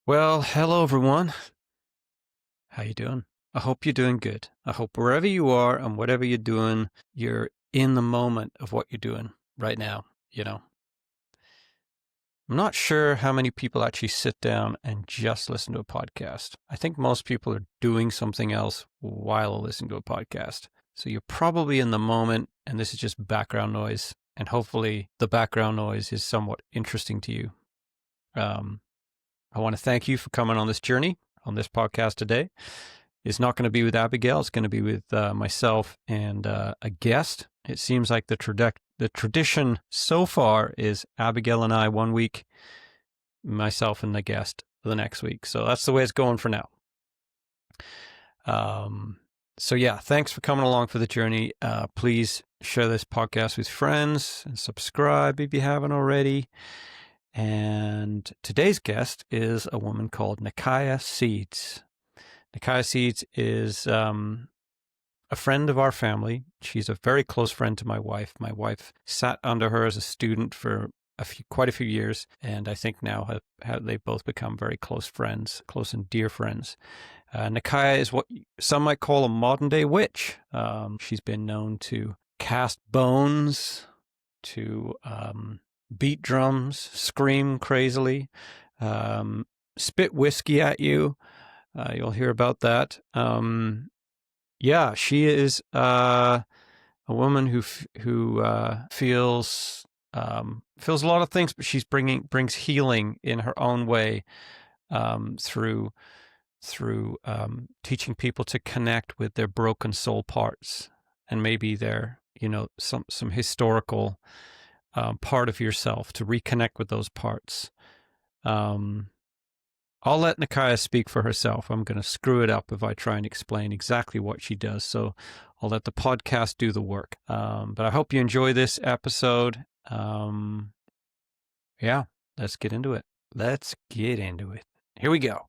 Well, hello everyone. How you doing? I hope you're doing good. I hope wherever you are and whatever you're doing, you're in the moment of what you're doing right now, you know. I'm not sure how many people actually sit down and just listen to a podcast. I think most people are doing something else while listening to a podcast. So you're probably in the moment and this is just background noise. And hopefully the background noise is somewhat interesting to you. I want to thank you for coming on this journey on this podcast today. It's not going to be with Abigail. It's going to be with myself and a guest. It seems like the tradition so far is Abigail and I one week, myself and the guest the next week. So that's the way it's going for now. So yeah, thanks for coming along for the journey. Please share this podcast with friends and subscribe if you haven't already. And today's guest is a woman called Nikaya Seeds. Nikaya Seeds is a friend of our family. She's a very close friend to my wife. My wife sat under her as a student for quite a few years, and I think now they've both become very close friends, close and dear friends. Nikaya is what some might call a modern-day witch. She's been known to cast bones, to beat drums, scream crazily, spit whiskey at you. You'll hear about that. Yeah, she is a woman who feels a lot of things, but she's brings healing in her own way through teaching people to connect with their broken soul parts and maybe their some historical part of yourself, to reconnect with those parts. I'll let Nikaya speak for herself. I'm going to screw it up if I try and explain exactly what she does. So I'll let the podcast do the work. But I hope you enjoy this episode. Yeah, let's get into it. Here we go.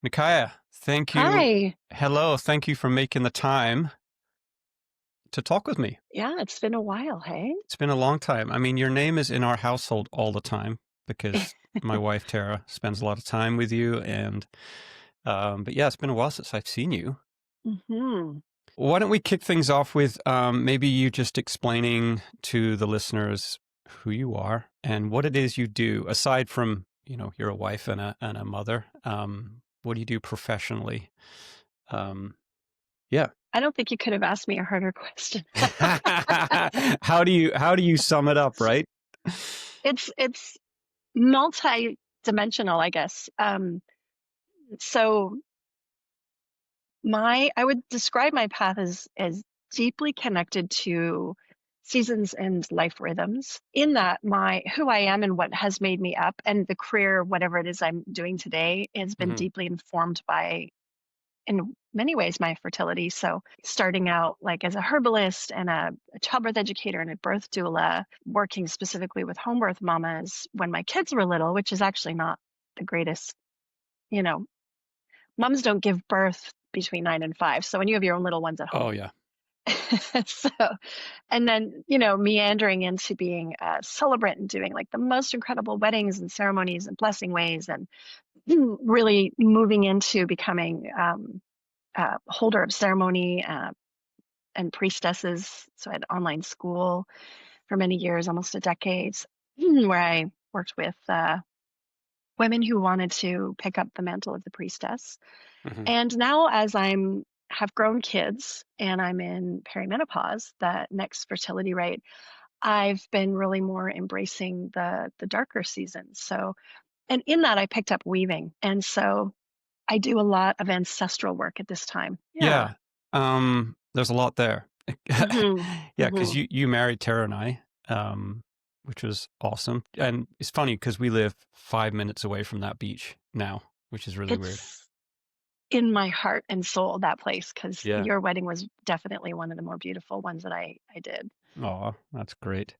Nikaya, thank you. Hi. Hello. Thank you for making the time to talk with me. Yeah, it's been a while, hey? It's been a long time. I mean, your name is in our household all the time because my wife, Tara, spends a lot of time with you. And, but yeah, it's been a while since I've seen you. Mm-hmm. Why don't we kick things off with maybe you just explaining to the listeners who you are and what it is you do, aside from, you're a wife and a mother. What do you do professionally? Yeah. I don't think you could have asked me a harder question. How do you sum it up, right? It's multi-dimensional, I guess. So I would describe my path as deeply connected to seasons and life rhythms, in that who I am and what has made me up, and the career, whatever it is I'm doing today, has been deeply informed by, in many ways, my fertility. So starting out like as a herbalist and a childbirth educator and a birth doula, working specifically with home birth mamas when my kids were little, which is actually not the greatest, moms don't give birth between 9 and 5. So when you have your own little ones at home. Oh, yeah. So, and then, meandering into being a celebrant and doing like the most incredible weddings and ceremonies and blessing ways, and really moving into becoming holder of ceremony and priestesses. So I had online school for many years, almost a decade, where I worked with women who wanted to pick up the mantle of the priestess. Mm-hmm. And now, as have grown kids and I'm in perimenopause, that next fertility rate, I've been really more embracing the darker seasons. So, and in that I picked up weaving. And so I do a lot of ancestral work at this time. Yeah. There's a lot there. Mm-hmm. Yeah, because you married Tara and I, which was awesome. And it's funny because we live 5 minutes away from that beach now, which is really weird. In my heart and soul, that place, because Yeah. your wedding was definitely one of the more beautiful ones that I did. Oh, that's great.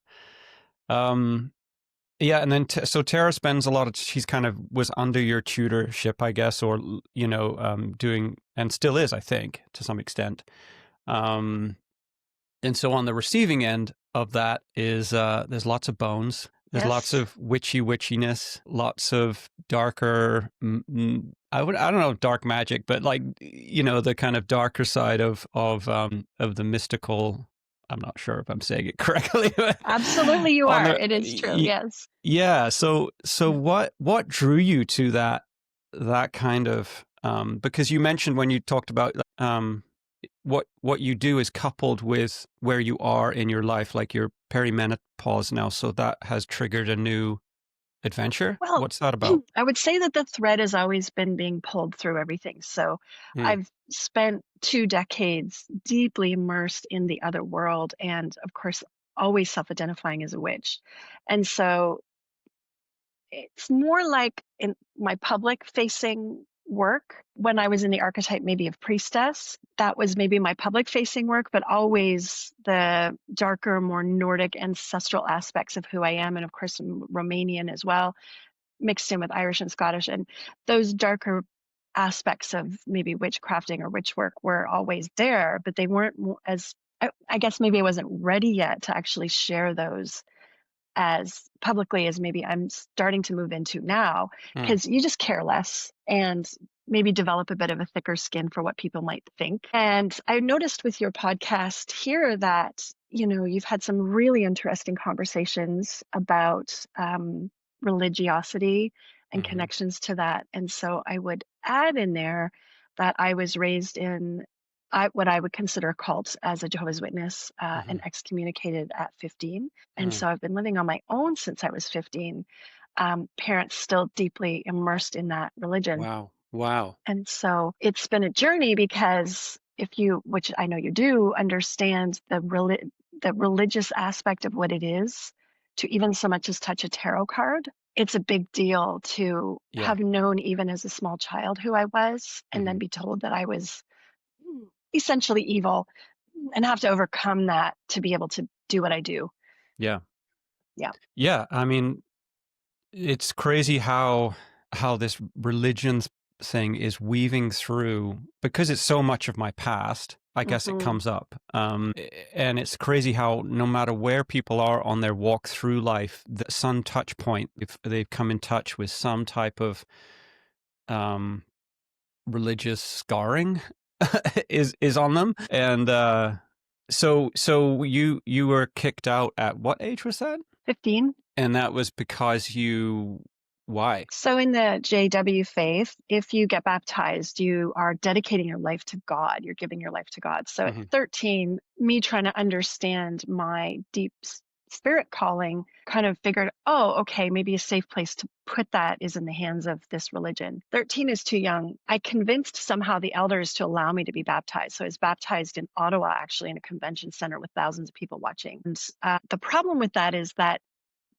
Yeah, and then so Tara spends a lot of, she's kind of was under your tutorship, I guess, or doing, and still is, I think, to some extent. And so on the receiving end of that is there's lots of bones. There's lots Yes. of witchiness, lots of darker, I don't know, dark magic, but like, the kind of darker side of the mystical. I'm not sure if I'm saying it correctly. Absolutely, you on are. the It is true. Yes. Yeah. So what drew you to that kind of because you mentioned when you talked about what you do is coupled with where you are in your life, like your perimenopause now. So that has triggered a new adventure. Well, What's that about? I would say that the thread has always been being pulled through everything. So Mm, I've spent 2 decades deeply immersed in the other world and, of course, always self identifying as a witch. And so it's more like in my public facing work. When I was in the archetype maybe of priestess, that was maybe my public facing work, but always the darker, more Nordic ancestral aspects of who I am. And of course, I'm Romanian as well, mixed in with Irish and Scottish. And those darker aspects of maybe witchcrafting or witch work were always there, but they weren't as, I guess maybe I wasn't ready yet to actually share those as publicly as maybe I'm starting to move into now, mm, because you just care less and maybe develop a bit of a thicker skin for what people might think. And I noticed with your podcast here that, you've had some really interesting conversations about religiosity and mm-hmm, connections to that. And so I would add in there that I was raised in what I would consider a cult as a Jehovah's Witness mm-hmm, and excommunicated at 15. And mm. so I've been living on my own since I was 15. Parents still deeply immersed in that religion. Wow. Wow. And so it's been a journey because if you, which I know you do, understand the religious aspect of what it is, to even so much as touch a tarot card, it's a big deal to Yeah. have known even as a small child who I was, and Mm-hmm. then be told that I was essentially evil and have to overcome that to be able to do what I do. Yeah. Yeah. Yeah. I mean, it's crazy how this religions thing is weaving through because it's so much of my past. I guess it Hmm. comes up, and it's crazy how no matter where people are on their walk through life, some touch point, if they've come in touch with some type of um, religious scarring, is on them. And so you were kicked out at what age was that? 15. And that was because why? So in the JW faith, if you get baptized, you are dedicating your life to God. You're giving your life to God. So at Hmm. 13, me trying to understand my deep spirit calling kind of figured, oh, okay, maybe a safe place to put that is in the hands of this religion. 13 is too young. I convinced somehow the elders to allow me to be baptized. So I was baptized in Ottawa, actually, in a convention center with thousands of people watching. And the problem with that is that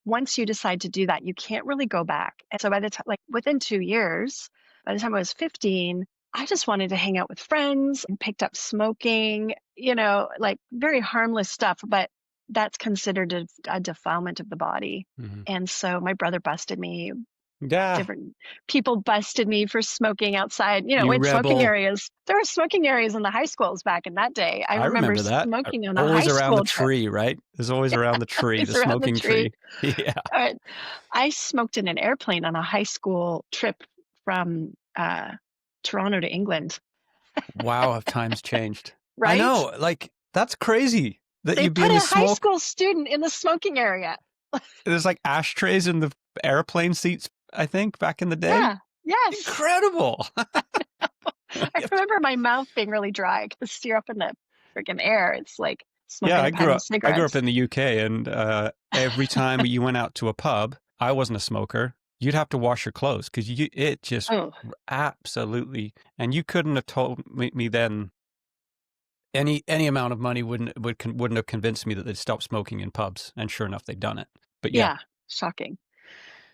once you decide to do that, you can't really go back. And so by the time, like within 2 years, by the time I was 15, I just wanted to hang out with friends and picked up smoking, like very harmless stuff, but that's considered a defilement of the body. Hmm. And so my brother busted me. Yeah, Different people busted me for smoking outside, you in smoking rebel. areas. There were smoking areas in the high schools back in that day. I I remember remember that. smoking on a high Always around the school trip. tree, right? There's always around the tree, the It's around the smoking tree. tree. Yeah. I smoked in an airplane on a high school trip from Toronto to England, Wow, have times changed. I right? know, like that's crazy that They you'd be put in the a high smoke. school student in the smoking area. There's like ashtrays in the airplane seats, I think, back in the day. Yeah, yes. Incredible. I remember my mouth being really dry because you're up in the freaking air. It's like Yeah, smoking a pack of I grew up cigarettes. in the UK, and every time you went out to a pub, I wasn't a smoker. You'd have to wash your clothes because it just Oh, absolutely, and you couldn't have told me then. Any amount of money wouldn't have convinced me that they'd stop smoking in pubs, and sure enough, they'd done it. But yeah, yeah, shocking.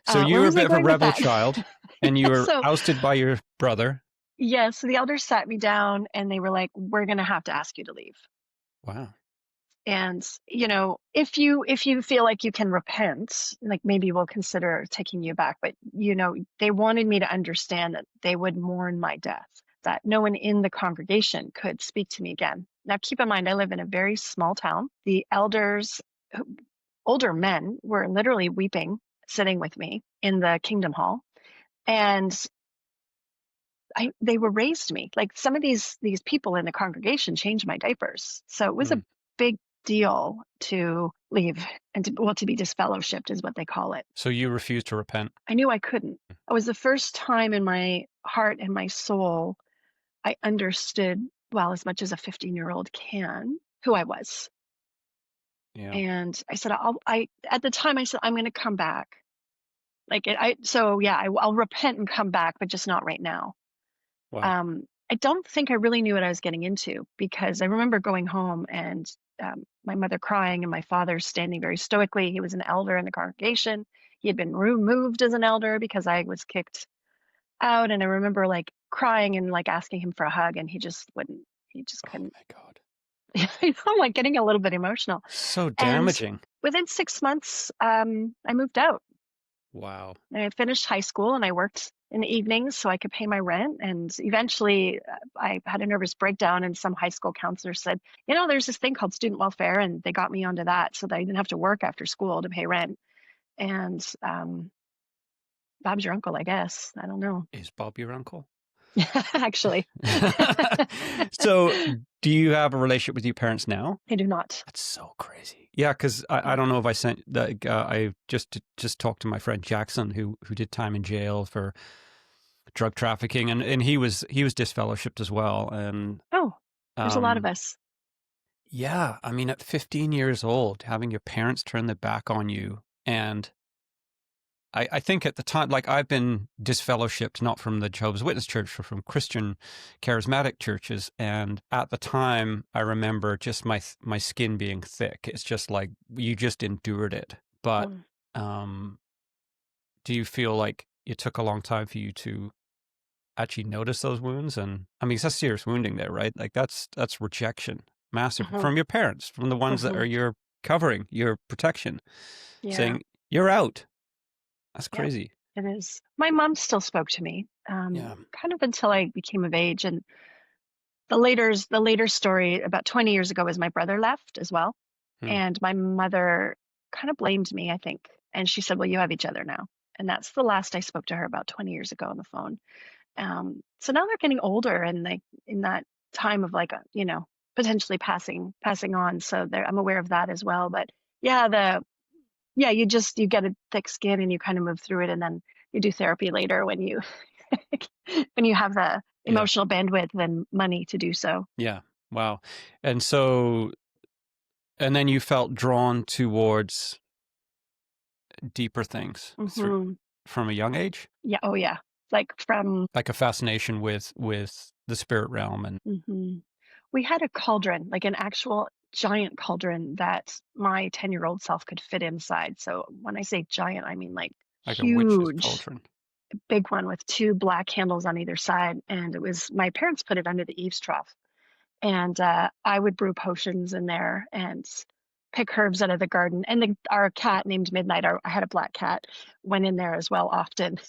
so you Where were a was I bit of a going with rebel that? child, and you were So, ousted by your brother. yeah, so the elders sat me down and they were like, we're going to have to ask you to leave. Wow. And, if you feel like you can repent, like maybe we'll consider taking you back. But, they wanted me to understand that they would mourn my death, that no one in the congregation could speak to me again. Now, keep in mind, I live in a very small town. The elders, older men, were literally weeping, sitting with me in the Kingdom Hall. And they were raised me. Like some of these people in the congregation changed my diapers. So it was a Mm. big deal to leave and to be disfellowshipped is what they call it. So you refused to repent? I knew I couldn't. It was the first time in my heart and my soul I understood, well, as much as a 15-year-old can, who I was. Yeah. And I said, at the time I said, I'm going to come back. So yeah, I'll repent and come back, but just not right now. Wow. I don't think I really knew what I was getting into because I remember going home and my mother crying and my father standing very stoically. He was an elder in the congregation. He had been removed as an elder because I was kicked out. And I remember like crying and like asking him for a hug, and he just wouldn't. He just Oh couldn't. my God. I'm like getting a little bit emotional. So And damaging. within 6 months, I moved out. Wow. And I finished high school and I worked in the evenings so I could pay my rent. And eventually I had a nervous breakdown, and some high school counselor said, there's this thing called student welfare. And they got me onto that so that I didn't have to work after school to pay rent. And Bob's your uncle, I guess. I don't know. Is Bob your uncle? Actually, So do you have a relationship with your parents now? I do not. That's so crazy. Yeah, because I Yeah. don't know if I sent that. I just talked to my friend Jackson, who did time in jail for drug trafficking, and he was disfellowshipped as well. And Oh, there's a lot of um, us. yeah, I mean, at 15 years old, having your parents turn their back on you, and I think at the time, like I've been disfellowshipped not from the Jehovah's Witness church, but from Christian charismatic churches. And at the time, I remember just my skin being thick. It's just like you just endured it. But Mm. um, do you feel like it took a long time for you to actually notice those wounds? And I mean, that's serious wounding there, right? Like that's rejection, massive Mhm, from your parents, from the ones that mhm. are your covering, your protection, Yeah. saying you're out. That's Yep. crazy. It is. My mom still spoke to me, Yeah. kind of until I became of age. And the later story about 20 years ago was my brother left as well. Hmm. And my mother kind of blamed me, I think. And she said, well, you have each other now. And that's the last I spoke to her about 20 years ago on the phone. So now they're getting older and like in that time of like, potentially passing on. So I'm aware of that as well. But yeah, you get a thick skin and you kind of move through it, and then you do therapy later when you when you have the Yeah. emotional bandwidth and money to do so. Yeah. Wow. And so, and then you felt drawn towards deeper things through Hmm. from a young age, Yeah. Oh yeah. Like from like a fascination with the spirit realm. And hmm we had a cauldron, like an actual giant cauldron that my 10-year-old self could fit inside. So when I say giant, I mean like like a witch's huge, cauldron. big one with two black handles on either side. And it was my parents put it under the eaves trough. And I would brew potions in there and pick herbs out of the garden. And our cat named Midnight, I had a black cat, went in there as well often.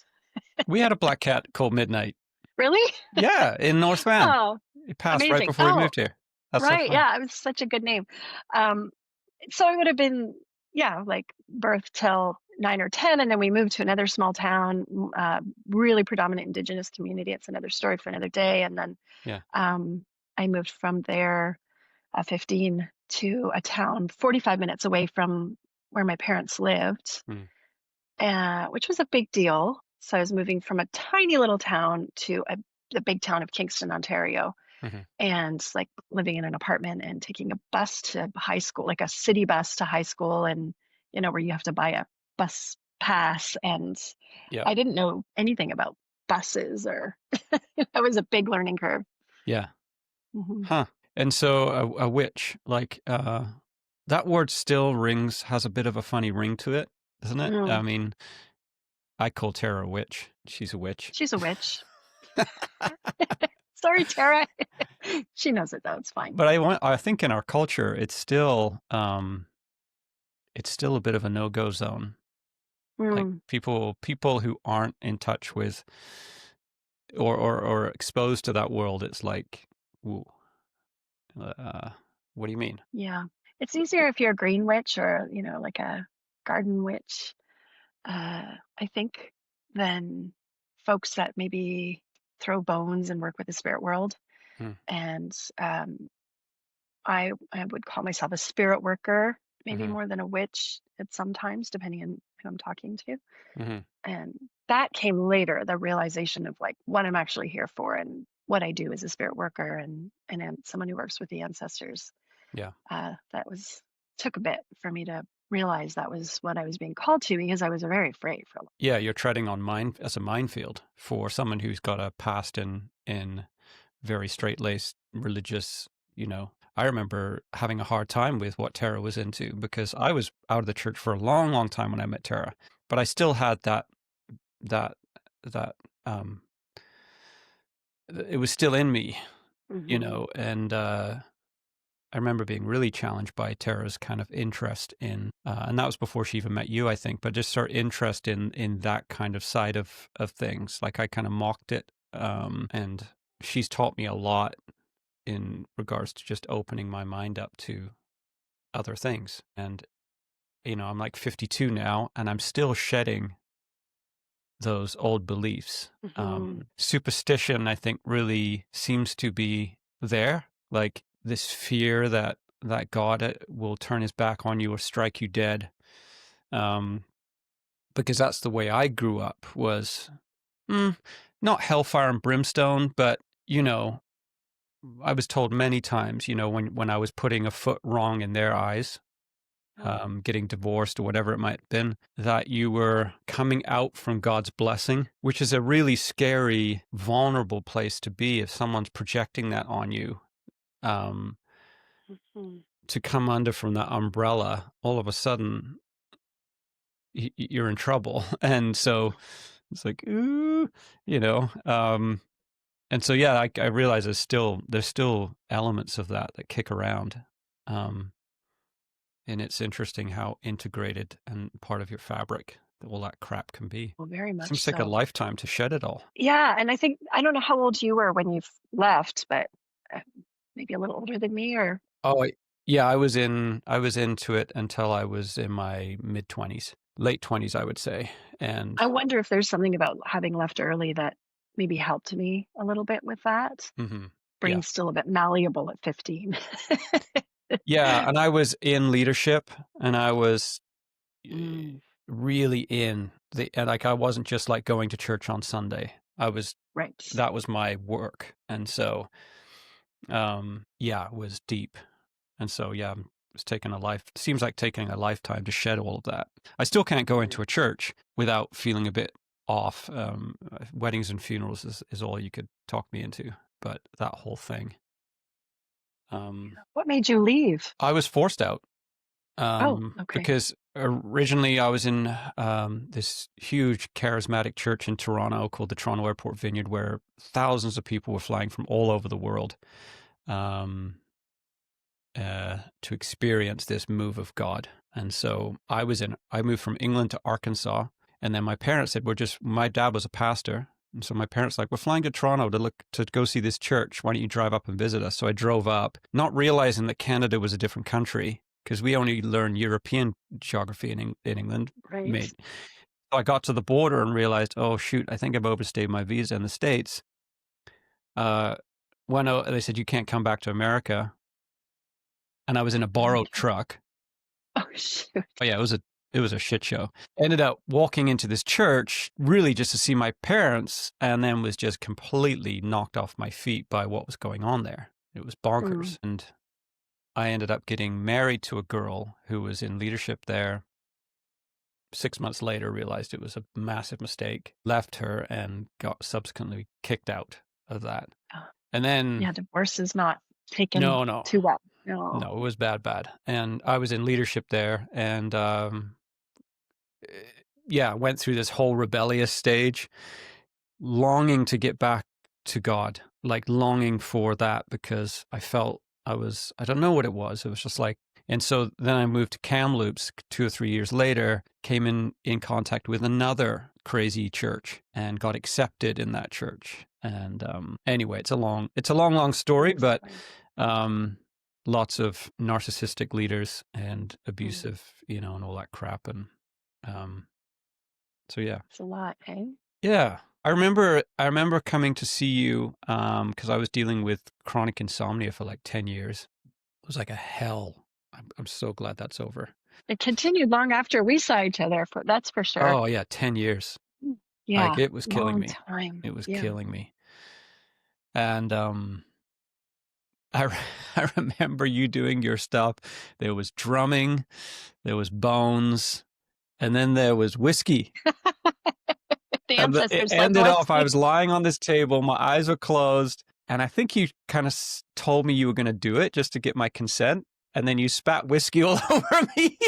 We had a black cat called Midnight. Really? Yeah, in North Van. Oh, It passed right amazing. before we Oh, moved here. That's so right. funny. Yeah, it was such a good name. Um, so I would have been, yeah, like birth till 9 or 10. And then we moved to another small town, really predominant indigenous community. It's another story for another day. And then Yeah. um, I moved from there 15 to a town 45 minutes away from where my parents lived, Mm. which was a big deal. So I was moving from a tiny little town to the big town of Kingston, Ontario, Hmm. and like living in an apartment and taking a bus to high school, like a city bus to high school, and where you have to buy a bus pass. And Yeah. I didn't know anything about buses, or that was a big learning curve. Yeah. Hmm. Huh. And so a witch, like that word still has a bit of a funny ring to it, doesn't it? I Mm, mean, I call Tara a witch. She's a witch. she's a witch. Sorry, Tara. She knows it though. It's fine. But I think in our culture, it's still a bit of a no-go zone. Like Mm, people who aren't in touch with or exposed to that world, it's like, ooh, What do you mean? Yeah. It's easier if you're a green witch or, like a garden witch, I think, than folks that maybe throw bones and work with the spirit world. Hmm. And I would call myself a spirit worker, maybe Mm-hmm. more than a witch at sometimes, depending on who I'm talking to. Mm-hmm. And that came later, the realization of like what I'm actually here for and what I do as a spirit worker and someone who works with the ancestors. Yeah. That was took a bit for me to realize that was what I was being called to because I was very afraid for a long. Yeah, you're treading on as a minefield for someone who's got a past in very straight-laced religious, I remember having a hard time with what Tara was into because I was out of the church for a long, long time when I met Tara, but I still had that that um it was still in me, Mm-hmm. and I remember being really challenged by Tara's kind of interest in, and that was before she even met you, I think, but just her interest in that kind of side of things. Like I kind of mocked it, and she's taught me a lot in regards to just opening my mind up to other things. And I'm like 52 now, and I'm still shedding those old beliefs. Mm-hmm. Superstition, I think, really seems to be there, like this fear that God will turn his back on you or strike you dead. Because that's the way I grew up was not hellfire and brimstone, but I was told many times, when I was putting a foot wrong in their eyes, Oh, getting divorced or whatever it might have been, that you were coming out from God's blessing, which is a really scary, vulnerable place to be if someone's projecting that on you. mm-hmm. To come under from that umbrella, all of a sudden you're in trouble. And so it's like, ooh, you know. And so yeah, I realize there's still elements of that kick around. And it's interesting how integrated and part of your fabric all that crap can be. Well, very much Seems like a so. lifetime to shed it all. Yeah, and I don't know how old you were when you left, but uh, maybe a little older than me, or Oh, yeah, I was into it until I was in my mid 20s, late 20s, I would say. And I wonder if there's something about having left early that maybe helped me a little bit with that. yeah, Brain's still a bit malleable at 15. yeah. And I was in leadership, and I was Mm, really and like I wasn't just like going to church on Sunday. right. That was my work. And so, yeah, it was deep. And so, yeah, seems like taking a lifetime to shed all of that. I still can't go Mm. into a church without feeling a bit off. Weddings and funerals is all you could talk me into, but that whole thing. What made you leave? I was forced out, Oh, okay. because originally I was in this huge charismatic church in Toronto called the Toronto Airport Vineyard, where thousands of people were flying from all over the world. To experience this move of God. And so I moved from England to Arkansas. And then my parents said, my dad was a pastor. And so my parents we're flying to Toronto to go see this church. Why don't you drive up and visit us? So I drove up, not realizing that Canada was a different country because we only learn European geography in England, Right. mate. So I got to the border and realized, oh shoot, I think I've overstayed my visa in the States. They said, you can't come back to America. And I was in a borrowed Okay. truck. Oh, shoot. Oh yeah, it was a shit show. Ended up walking into this church really just to see my parents, and then was just completely knocked off my feet by what was going on there. It was Mm. bonkers. And I ended up getting married to a girl who was in leadership there. 6 months later, realized it was a massive mistake, left her, and got subsequently kicked out of that. Oh, And then, yeah, divorce is not taken no, no, too well. no, it No. was bad. And I was in leadership there, and yeah, went through this whole rebellious stage, longing to get back to God, like longing for that because I felt I don't know what it was. It was just like, and so then I moved to Kamloops 2 or 3 years later, came in contact with another crazy church and got accepted in that church. And anyway, it's a long story, That's but fine. lots of narcissistic leaders and Mm. abusive, and all that crap. And um, so, yeah. It's a lot, hey? Yeah. I remember coming to see you because I was dealing with chronic insomnia for like 10 years. It was like a hell. I'm so glad that's over. It continued long after we saw each other, that's for sure. Oh, yeah, 10 years. Mm. Like Yeah, it was killing long me. time. It was Yeah. killing me. And I I remember you doing your stuff. There was drumming, there was bones, and then there was whiskey. The And it ancestors love ended off, I whiskey. was lying on this table, my eyes were closed, and I think you kind of told me you were going to do it just to get my consent, and then you spat whiskey all over me.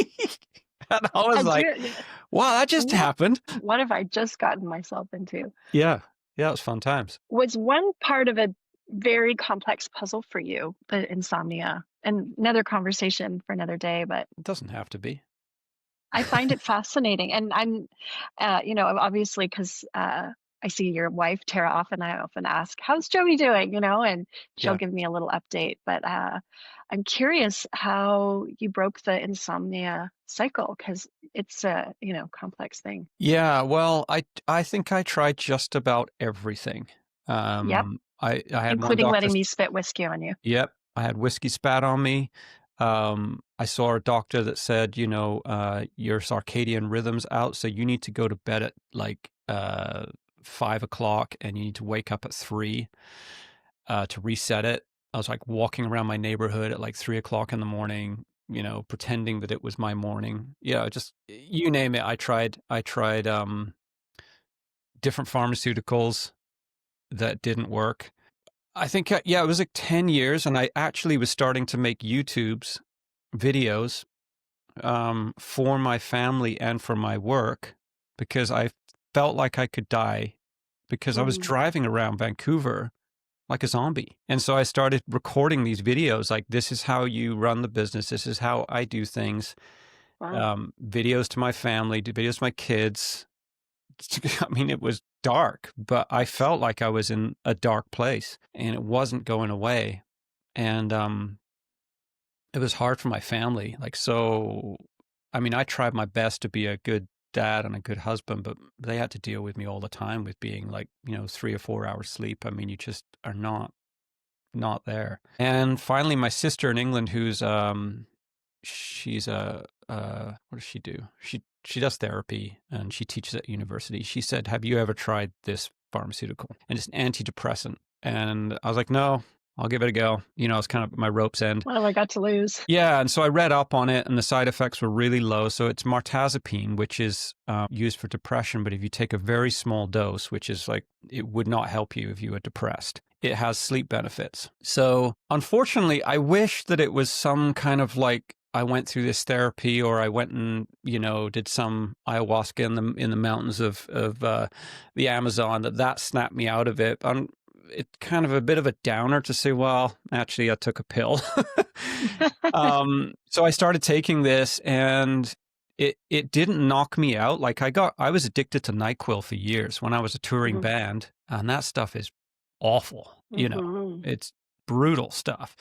And I I was like, do. wow, that just happened. What have I just gotten myself into? Yeah. Yeah, it was fun times. Was one part of a very complex puzzle for you, the insomnia? And another conversation for another day, but It doesn't have to be. I find it fascinating. And obviously, because I see your wife, Tara, often I often ask, how's Joey doing? And she'll Yeah. give me a little update. But I'm curious how you broke the insomnia cycle, because it's a, complex thing. Yeah, well, I think I tried just about everything. Yep. I had one Including doctor. letting me spit whiskey on you. Yep, I had whiskey spat on me. I saw a doctor that said, your circadian rhythm's out, so you need to go to bed at like 5 o'clock, and you need to wake up at 3 to reset it. I was like walking around my neighborhood at like 3 o'clock in the morning, pretending that it was my morning. Yeah, just you name it. I tried different pharmaceuticals that didn't work. I think, yeah, it was like 10 years, and I actually was starting to make YouTube's videos for my family and for my work because I felt like I could die because I was Mm, driving around Vancouver like a zombie. And so I started recording these videos like, this is how you run the business. This is how I do things. wow. Videos to my family, videos to my kids. I mean, it was dark, but I felt like I was in a dark place and it wasn't going away. And it was hard for my family. Like, so, I mean, I tried my best to be a good dad and a good husband, but they had to deal with me all the time with being like, 3 or 4 hours sleep. I mean, you just are not there. And finally, my sister in England, who's she's a what does she do? She does therapy and she teaches at university. She said, "Have you ever tried this pharmaceutical?" And it's an antidepressant. And I was like, "No, I'll give it a go." It's kind of my rope's end. What have I got to lose? Yeah, and so I read up on it, and the side effects were really low. So it's martazepine, which is used for depression, but if you take a very small dose, which is like it would not help you if you were depressed, it has sleep benefits. So unfortunately, I wish that it was some kind of like I went through this therapy, or I went and did some ayahuasca in the mountains of the Amazon that snapped me out of it. It's kind of a bit of a downer to say, well, actually, I took a pill. So I started taking this, and it didn't knock me out. Like I was addicted to NyQuil for years when I was a touring Mhm, band, and that stuff is awful. mhm. It's brutal stuff.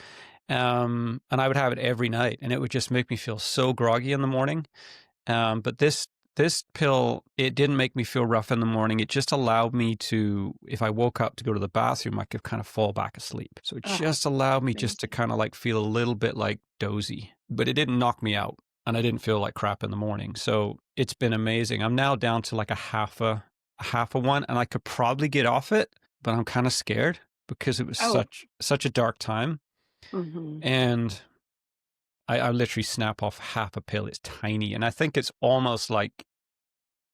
And I would have it every night, and it would just make me feel so groggy in the morning. But this pill, it didn't make me feel rough in the morning. It just allowed me to, if I woke up to go to the bathroom, I could kind of fall back asleep. So it Oh, just allowed me just to amazing. kind of like feel a little bit like dozy, but it didn't knock me out, and I didn't feel like crap in the morning. So it's been amazing. I'm now down to like a half a one, and I could probably get off it, but I'm kind of scared because it was Oh, such a dark time. mhm. And I literally snap off half a pill. It's tiny. And I think it's almost like,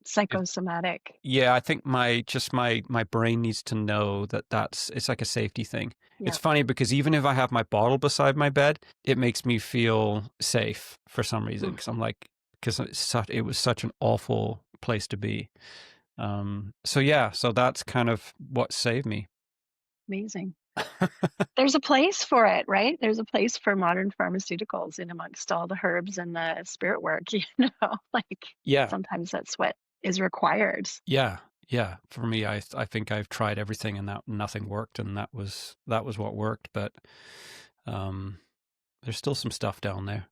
Psychosomatic. yeah, I think my brain needs to know that it's like a safety thing. It's Yeah. funny because even if I have my bottle beside my bed, it makes me feel safe for some reason. Mm, Because I'm like, because it was such an awful place to be. So yeah, so that's kind of what saved me. amazing. There's a place for it, right? There's a place for modern pharmaceuticals in amongst all the herbs and the spirit work, like Yeah. sometimes that's what is required. Yeah, yeah. For me, I think I've tried everything and that nothing worked, and that was what worked. But um, There's still some stuff down there.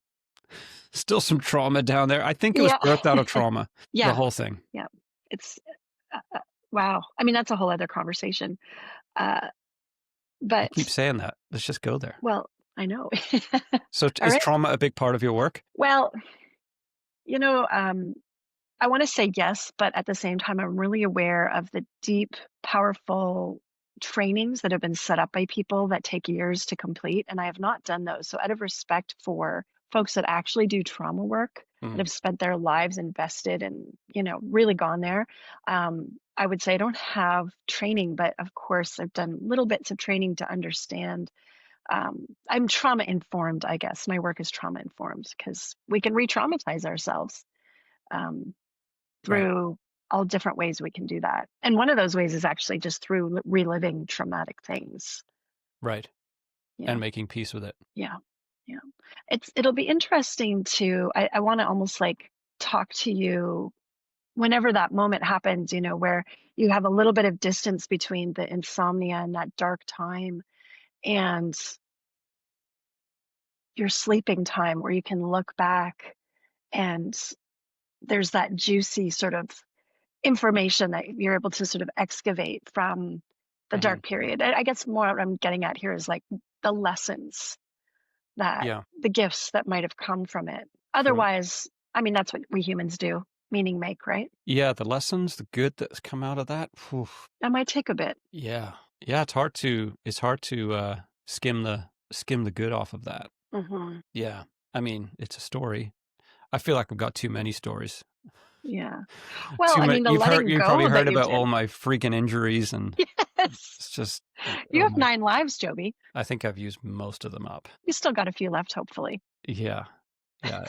Still some trauma down there. I think it was Yeah. birthed out of trauma, the Yeah. whole thing. Yeah. It's wow. I mean, that's a whole other conversation. Uh, You keep but saying that. Let's just go there. well, I know. So All is right. trauma a big part of your work? Well, you know, I want to say yes, but at the same time, I'm really aware of the deep, powerful trainings that have been set up by people that take years to complete. And I have not done those. So, out of respect for folks that actually do trauma work, that Mm, have spent their lives invested and, really gone there, I would say I don't have training, but of course, I've done little bits of training to understand. I'm trauma informed, I guess. My work is trauma informed because we can re traumatize ourselves. Um, right, through all different ways we can do that. And one of those ways is actually just through reliving traumatic things. right. Yeah. And making peace with it. Yeah. Yeah. It'll be interesting to I want to almost like talk to you whenever that moment happens, where you have a little bit of distance between the insomnia and that dark time and your sleeping time where you can look back and there's that juicy sort of information that you're able to sort of excavate from the Hmm. dark period. I guess more what I'm getting at here is like the lessons that Yeah. the gifts that might have come from it. From Otherwise, I mean, that's what we humans do, meaning make, right? yeah, the lessons, the good that's come out of that. Whew, That might take a bit. yeah. Yeah, it's hard to skim the good off of that. Hmm. Yeah. I mean, it's a story. I feel like I've got too many stories. Yeah. Well, Too I much. mean, the letting You've probably go heard that you about did. all my freaking injuries, and Yes. it's just You oh have my. 9 lives, Joby. I think I've used most of them up. You still got a few left, hopefully. Yeah. Yeah.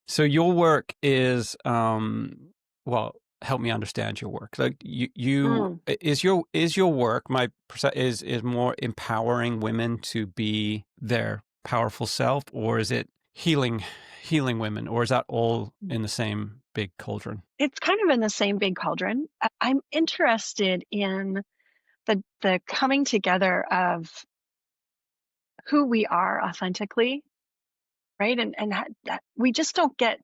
So your work is well, help me understand your work. Like Mm. is your work is more empowering women to be their powerful self, or is it healing women, or is that all in the same big cauldron? It's kind of in the same big cauldron. I'm interested in the coming together of who we are authentically, right? And that we just don't get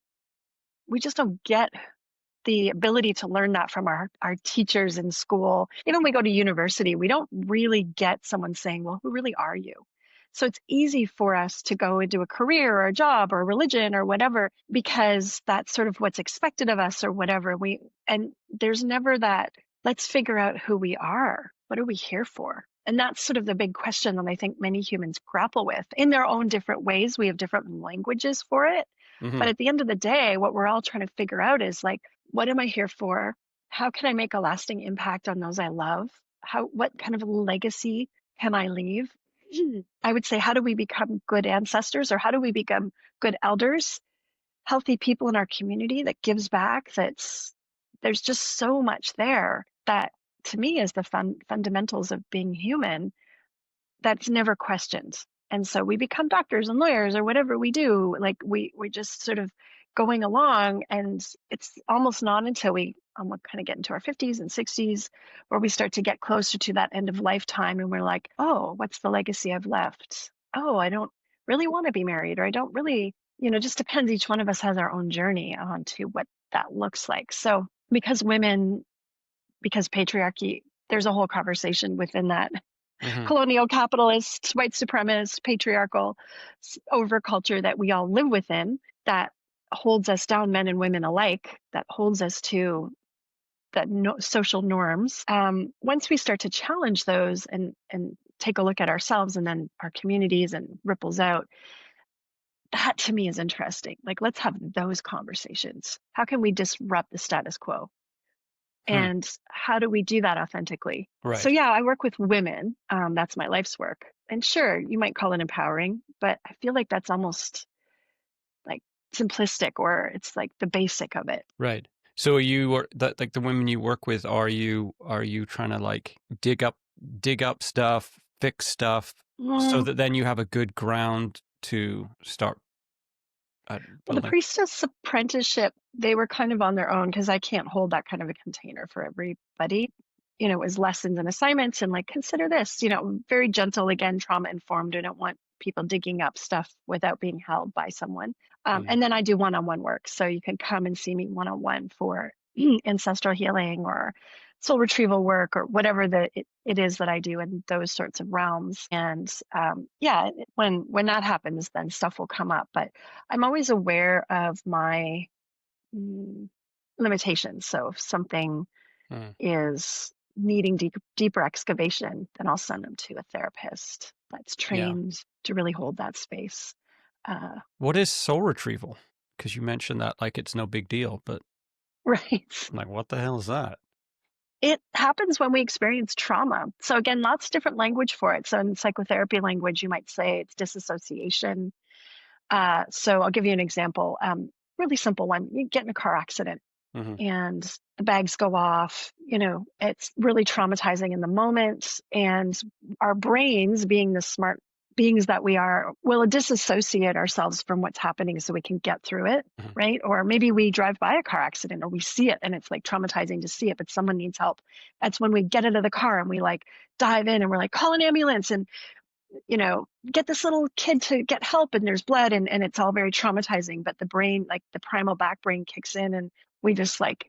the ability to learn that from our teachers in school. Even when we go to university, we don't really get someone saying, well, who really are you? So it's easy for us to go into a career or a job or a religion or whatever because that's sort of what's expected of us or whatever. And there's never that, let's figure out who we are. What are we here for? And that's sort of the big question that I think many humans grapple with in their own different ways. We have different languages for it. Hmm. But at the end of the day, what we're all trying to figure out is like, what am I here for? How can I make a lasting impact on those I love? What kind of legacy can I leave? I would say, how do we become good ancestors or how do we become good elders, healthy people in our community that gives back? There's just so much there that to me is the fundamentals of being human that's never questioned. And so we become doctors and lawyers or whatever we do. Like we're just sort of going along, and it's almost not until we kind of get into our 50s and 60s where we start to get closer to that end of lifetime, and we're like, oh, what's the legacy I've left? Oh, I don't really want to be married, or I don't really, just depends. Each one of us has our own journey on to what that looks like. So because patriarchy, there's a whole conversation within that Hmm. colonial capitalist, white supremacist, patriarchal overculture that we all live within that holds us down, men and women alike, that holds us to the social norms. Once we start to challenge those and take a look at ourselves and then our communities and ripples out, that to me is interesting. Like, let's have those conversations. How can we disrupt the status quo? Hmm. And how do we do that authentically? So Right. yeah, I work with women. That's my life's work. And sure, you might call it empowering, but I feel like that's almost like simplistic, or it's like the basic of it. Right. So are you or that like the women you work with, are you trying to like dig up stuff, fix stuff so Mm, that then you have a good ground to start well, the building? priestess apprenticeship, they were kind of on their own because I can't hold that kind of a container for everybody. It was lessons and assignments and like, consider this, very gentle, again, trauma informed. I don't want people digging up stuff without being held by someone. Mm. And then I do one-on-one work. So you can come and see me one-on-one for ancestral healing or soul retrieval work or whatever it is that I do in those sorts of realms. And when that happens, then stuff will come up. But I'm always aware of my limitations. So if something Mm. is needing deeper excavation, then I'll send them to a therapist that's Yeah. trained to really hold that space. What is soul retrieval? Because you mentioned that like it's no big deal, but Right. I'm like, what the hell is that? It happens when we experience trauma. So again, lots of different language for it. So in psychotherapy language, you might say it's disassociation. So I'll give you an example. Really simple one. You get in a car accident Mm-hmm. and the bags go off. It's really traumatizing in the moment. And our brains, being the smart beings that we are, will disassociate ourselves from what's happening so we can get through it. Mm-hmm. Right. Or maybe we drive by a car accident or we see it and it's like traumatizing to see it, but someone needs help. That's when we get out of the car and we like dive in and we're like, call an ambulance and get this little kid to get help, and there's blood and it's all very traumatizing. But the brain, like the primal back brain, kicks in and we just like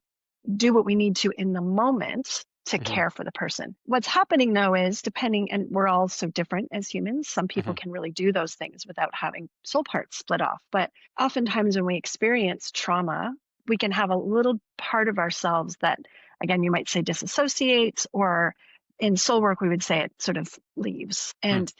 do what we need to in the moment to Mm-hmm. care for the person. What's happening though is and we're all so different as humans. Some people Mm-hmm. can really do those things without having soul parts split off. But oftentimes when we experience trauma, we can have a little part of ourselves that, again, you might say disassociates, or in soul work, we would say it sort of leaves. And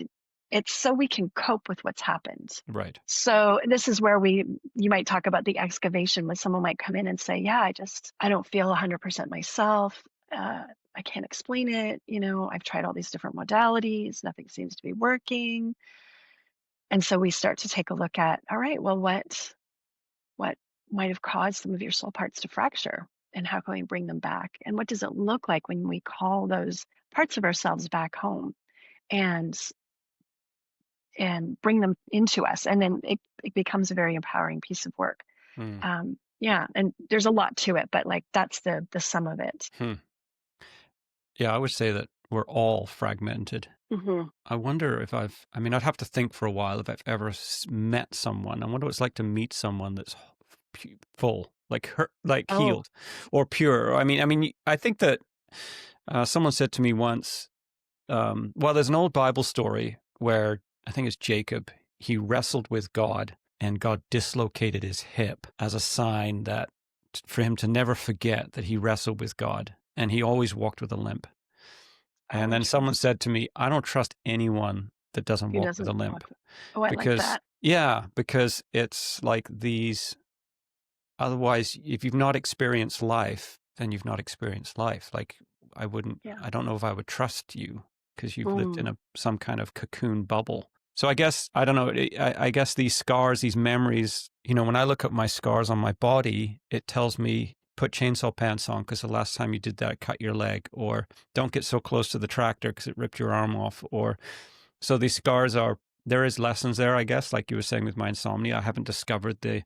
it's so we can cope with what's happened. Right. So this is where you might talk about the excavation, when someone might come in and say, yeah, I don't feel 100% myself. I can't explain it. I've tried all these different modalities. Nothing seems to be working. And so we start to take a look at, all right, well, what might have caused some of your soul parts to fracture, and how can we bring them back? And what does it look like when we call those parts of ourselves back home and bring them into us? And then it becomes a very empowering piece of work. Mm. Yeah, and there's a lot to it, but like that's the sum of it. Hmm. Yeah, I would say that we're all fragmented. Mm-hmm. I wonder if I'd have to think for a while if I've ever met someone. I wonder what it's like to meet someone that's full, like like Oh, healed or pure. I think that someone said to me once, well, there's an old Bible story where I think it's Jacob. He wrestled with God and God dislocated his hip as a sign that for him to never forget that he wrestled with God, and he always walked with a limp. And then someone interesting. said to me, I don't trust anyone that doesn't Who walk with a doesn't limp walk? Oh, I like because, that. yeah, because it's like these. Otherwise, if you've not experienced life, then you've not experienced life. Like Yeah. I don't know if I would trust you because you've lived in Mm. some kind of cocoon bubble. So I guess, I don't know, I guess these scars, these memories, when I look at my scars on my body, it tells me, put chainsaw pants on because the last time you did that, cut your leg, or don't get so close to the tractor because it ripped your arm off. So these scars there is lessons there, I guess, like you were saying with my insomnia. I haven't discovered the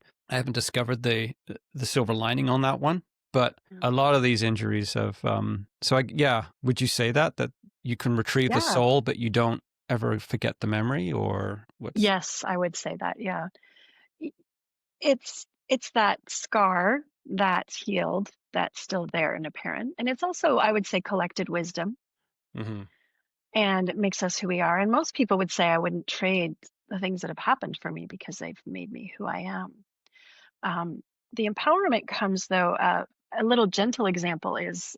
silver lining on that one. But a lot of these injuries have, would you say that you can retrieve the Yeah. soul, but you don't ever forget the memory, or what's? Yes, I would say that. Yeah. Y- it's that scar that's healed, that's still there and apparent. And it's also, I would say, collected wisdom, Mm-hmm. and it makes us who we are. And most people would say I wouldn't trade the things that have happened for me because they've made me who I am. Um, the empowerment comes, though, a little gentle example is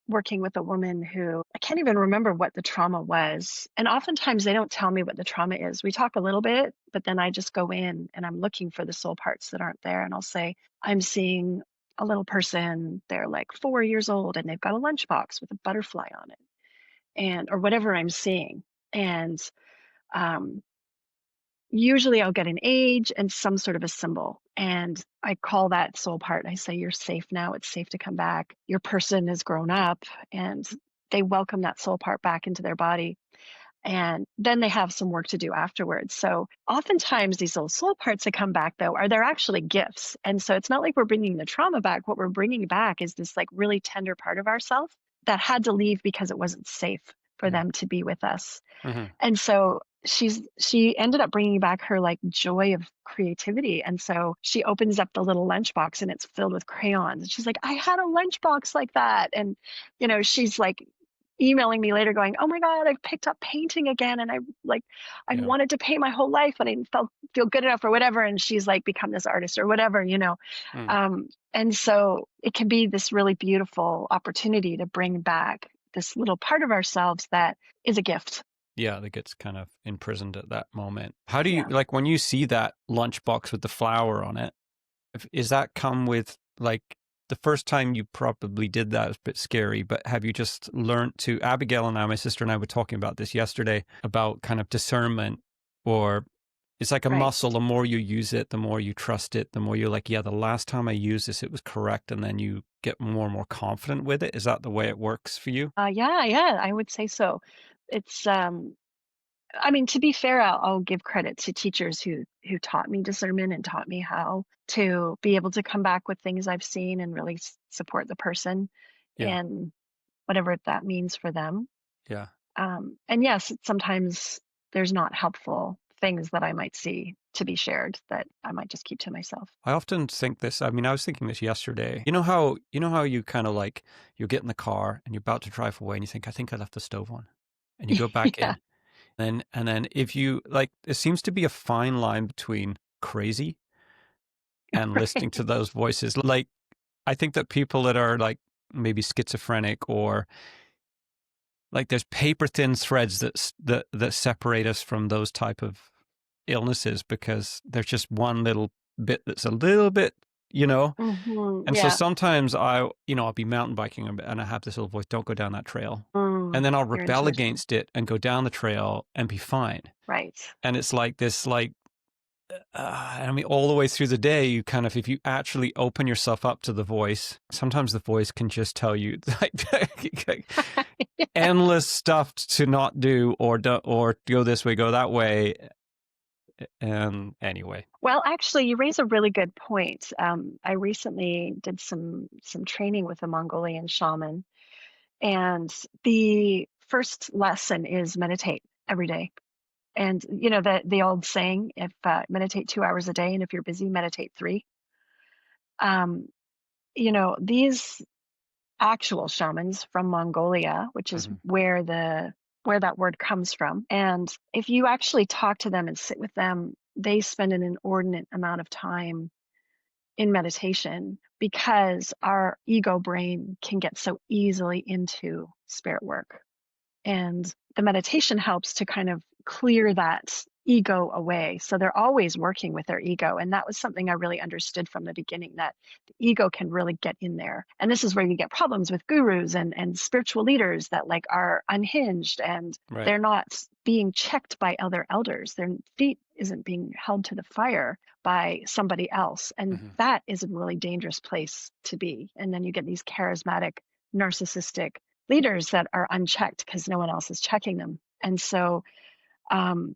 working with a woman who, I can't even remember what the trauma was. And oftentimes they don't tell me what the trauma is. We talk a little bit, but then I just go in and I'm looking for the soul parts that aren't there. And I'll say, I'm seeing a little person, they're like 4 years old and they've got a lunchbox with a butterfly on it, or whatever I'm seeing. And um, usually I'll get an age and some sort of a symbol. And I call that soul part. I say, you're safe now. It's safe to come back. Your person has grown up, and they welcome that soul part back into their body. And then they have some work to do afterwards. So oftentimes these little soul parts that come back, though, they're actually gifts. And so it's not like we're bringing the trauma back. What we're bringing back is this like really tender part of ourselves that had to leave because it wasn't safe for them to be with us. Mm-hmm. And so she ended up bringing back her like joy of creativity, and so she opens up the little lunchbox and it's filled with crayons, and she's like, I had a lunchbox like that. And she's like emailing me later going, oh my god, I've picked up painting again, and I've Yeah. wanted to paint my whole life, but I didn't feel good enough or whatever. And she's like become this artist or whatever. Mm. And so it can be this really beautiful opportunity to bring back this little part of ourselves that is a gift. Yeah, that gets kind of imprisoned at that moment. How do you, Yeah. like, when you see that lunchbox with the flower on it, is that come with, like, the first time you probably did that was a bit scary, but have you just learned to, Abigail and I, my sister and I were talking about this yesterday, about kind of discernment, or it's like a Right. muscle. The more you use it, the more you trust it, the more you're like, yeah, the last time I used this, it was correct. And then you get more and more confident with it. Is that the way it works for you? Yeah, I would say so. It's I mean, to be fair, I'll give credit to teachers who taught me discernment and taught me how to be able to come back with things I've seen and really support the person Yeah. in whatever that means for them. Yeah. And yes, sometimes there's not helpful things that I might see to be shared that I might just keep to myself. I often think this. I mean, I was thinking this yesterday. You know how you kind of like you get in the car and you're about to drive away and you think, I think I left the stove on, and you go back Yeah. in. And then if you like, there seems to be a fine line between crazy and listening to Right. those voices. Like, I think that people that are like maybe schizophrenic, or like there's paper thin threads that separate us from those type of illnesses, because there's just one little bit that's a little bit, you know. And so Yeah. sometimes I'll be mountain biking and I have this little voice, don't go down that trail. And Mm, then I'll your rebel intuition. against it and go down the trail and be fine. Right. And it's like this, like, I mean, all the way through the day, you kind of, if you actually open yourself up to the voice, sometimes the voice can just tell you like endless stuff to not do, or go this way, go that way. And anyway, Well, actually, you raise a really good point. I recently did some training with a Mongolian shaman, and the first lesson is meditate every day. And the old saying, if meditate 2 hours a day, and if you're busy, meditate three. Um, these actual shamans from Mongolia, which is mhm, where that word comes from. And if you actually talk to them and sit with them, they spend an inordinate amount of time in meditation because our ego brain can get so easily into spirit work. And the meditation helps to kind of clear that ego away. So they're always working with their ego. And that was something I really understood from the beginning, that the ego can really get in there. And this is where you get problems with gurus and spiritual leaders that like are unhinged, and right. they're not being checked by other elders. Their feet isn't being held to the fire by somebody else. And Hmm. that is a really dangerous place to be. And then you get these charismatic, narcissistic leaders that are unchecked because no one else is checking them. And so um,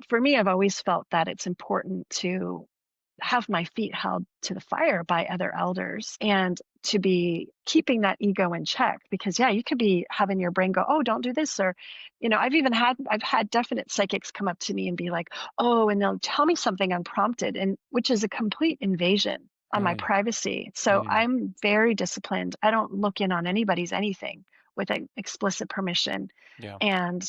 for me, I've always felt that it's important to have my feet held to the fire by other elders and to be keeping that ego in check, because yeah, you could be having your brain go, oh, don't do this. Or I've had definite psychics come up to me and be like, oh, and they'll tell me something unprompted, and which is a complete invasion on my Oh yeah. privacy. So Yeah. I'm very disciplined. I don't look in on anybody's anything with explicit permission. Yeah. And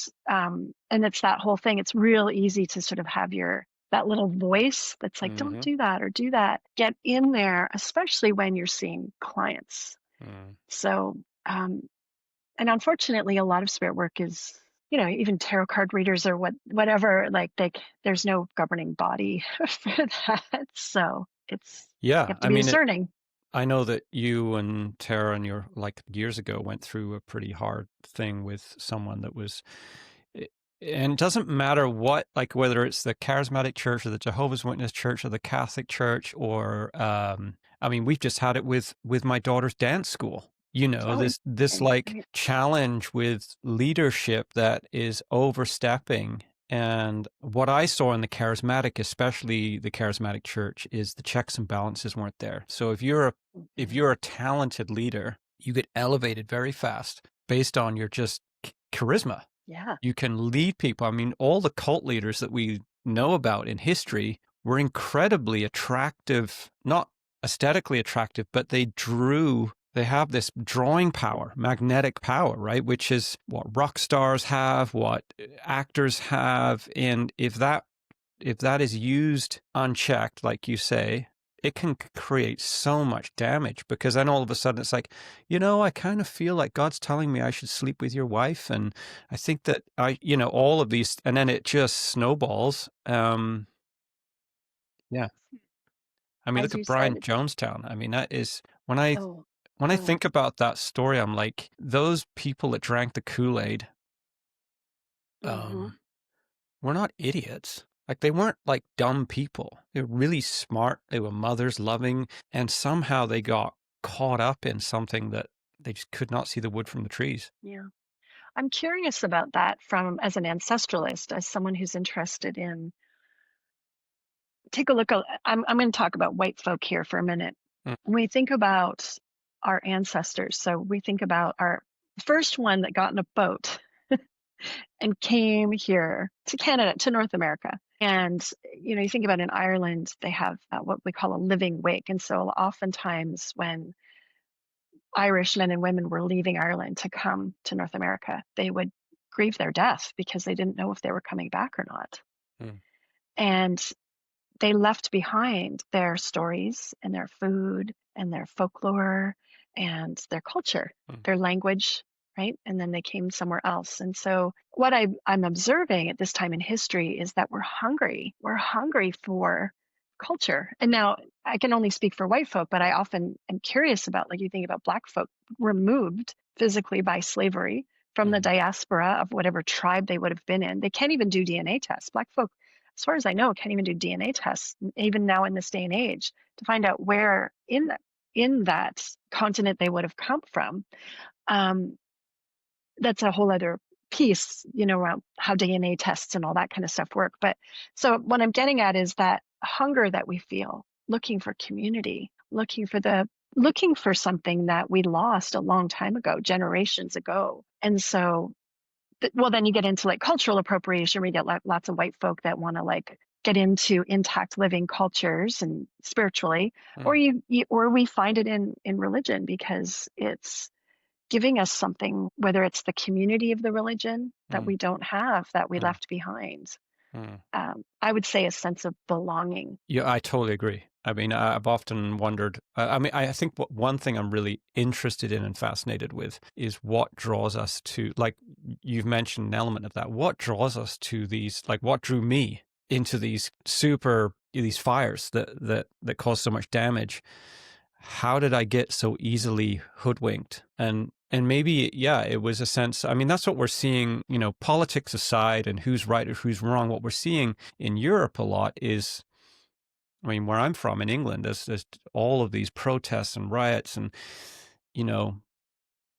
it's that whole thing. It's real easy to sort of have that little voice that's like, don't Hmm. do that or do that. Get in there, especially when you're seeing clients. Mm. So, and unfortunately, a lot of spirit work is, even tarot card readers or whatever, like there's no governing body for that. So you Yeah. have to I be mean, discerning. I know that you and Tara and your, like, years ago, went through a pretty hard thing with someone that was, i- and it doesn't matter what, like, whether it's the charismatic church or the Jehovah's Witness church or the Catholic church, or, I mean, we've just had it with my daughter's dance school. Oh, This interesting. like Right. challenge with leadership that is overstepping. And what I saw in the charismatic, especially the charismatic church, is the checks and balances weren't there. So if Mhm. you're a talented leader, you get elevated very fast based on your just charisma. Yeah. You can lead people. I mean, all the cult leaders that we know about in history were incredibly attractive, not aesthetically attractive, but they have this drawing power, magnetic power, right? Which is what rock stars have, what actors have. And if that is used unchecked, like you say, it can create so much damage, because then all of a sudden it's like, I kind of feel like God's telling me I should sleep with your wife. And I think that all of these, and then it just snowballs. Yeah. I mean, look As you at said, Brian it's, Jonestown. I mean, that is oh, when I oh, think about that story, I'm like, those people that drank the Kool-Aid, hmm, um, were not idiots. Like, they weren't like dumb people. They were really smart. They were mothers, loving, and somehow they got caught up in something that they just could not see the wood from the trees. yeah. I'm curious about that from as an ancestralist, as someone who's interested in take a look at I'm going to talk about white folk here for a minute. Mm, When we think about our ancestors, so we think about our first one that got in a boat and came here to Canada, to North America. And, you think about in Ireland, they have what we call a living wake. And so oftentimes when Irish men and women were leaving Ireland to come to North America, they would grieve their death because they didn't know if they were coming back or not. mm, And they left behind their stories and their food and their folklore and their culture, mm, their language, right? And then they came somewhere else. And so, what I'm observing at this time in history is that we're hungry. We're hungry for culture. And now I can only speak for white folk, but I often am curious about, like, you think about black folk removed physically by slavery from the mm, diaspora of whatever tribe they would have been in. They can't even do DNA tests. Black folk, as far as I know, can't even do DNA tests, even now in this day and age, to find out where in that continent they would have come from. Um, that's a whole other piece, around how DNA tests and all that kind of stuff work. But so what I'm getting at is that hunger that we feel, looking for community, looking for something that we lost a long time ago, generations ago. And so well, then you get into like cultural appropriation. We get lots of white folk that want to like get into intact living cultures and spiritually, or mm, or we find it in religion because it's giving us something, whether it's the community of the religion that mm, we don't have, that we mm, left behind. mm. I would say a sense of belonging. Yeah, I totally agree. I mean, I've often wondered. I mean, I think one thing I'm really interested in and fascinated with is what draws us to, like you've mentioned an element of that. What draws us to these, like what drew me into these fires that cause so much damage? How did I get so easily hoodwinked? And maybe, yeah, it was a sense. I mean, that's what we're seeing. Politics aside, and who's right or who's wrong. What we're seeing in Europe a lot is, I mean, where I'm from in England, there's all of these protests and riots, and you know,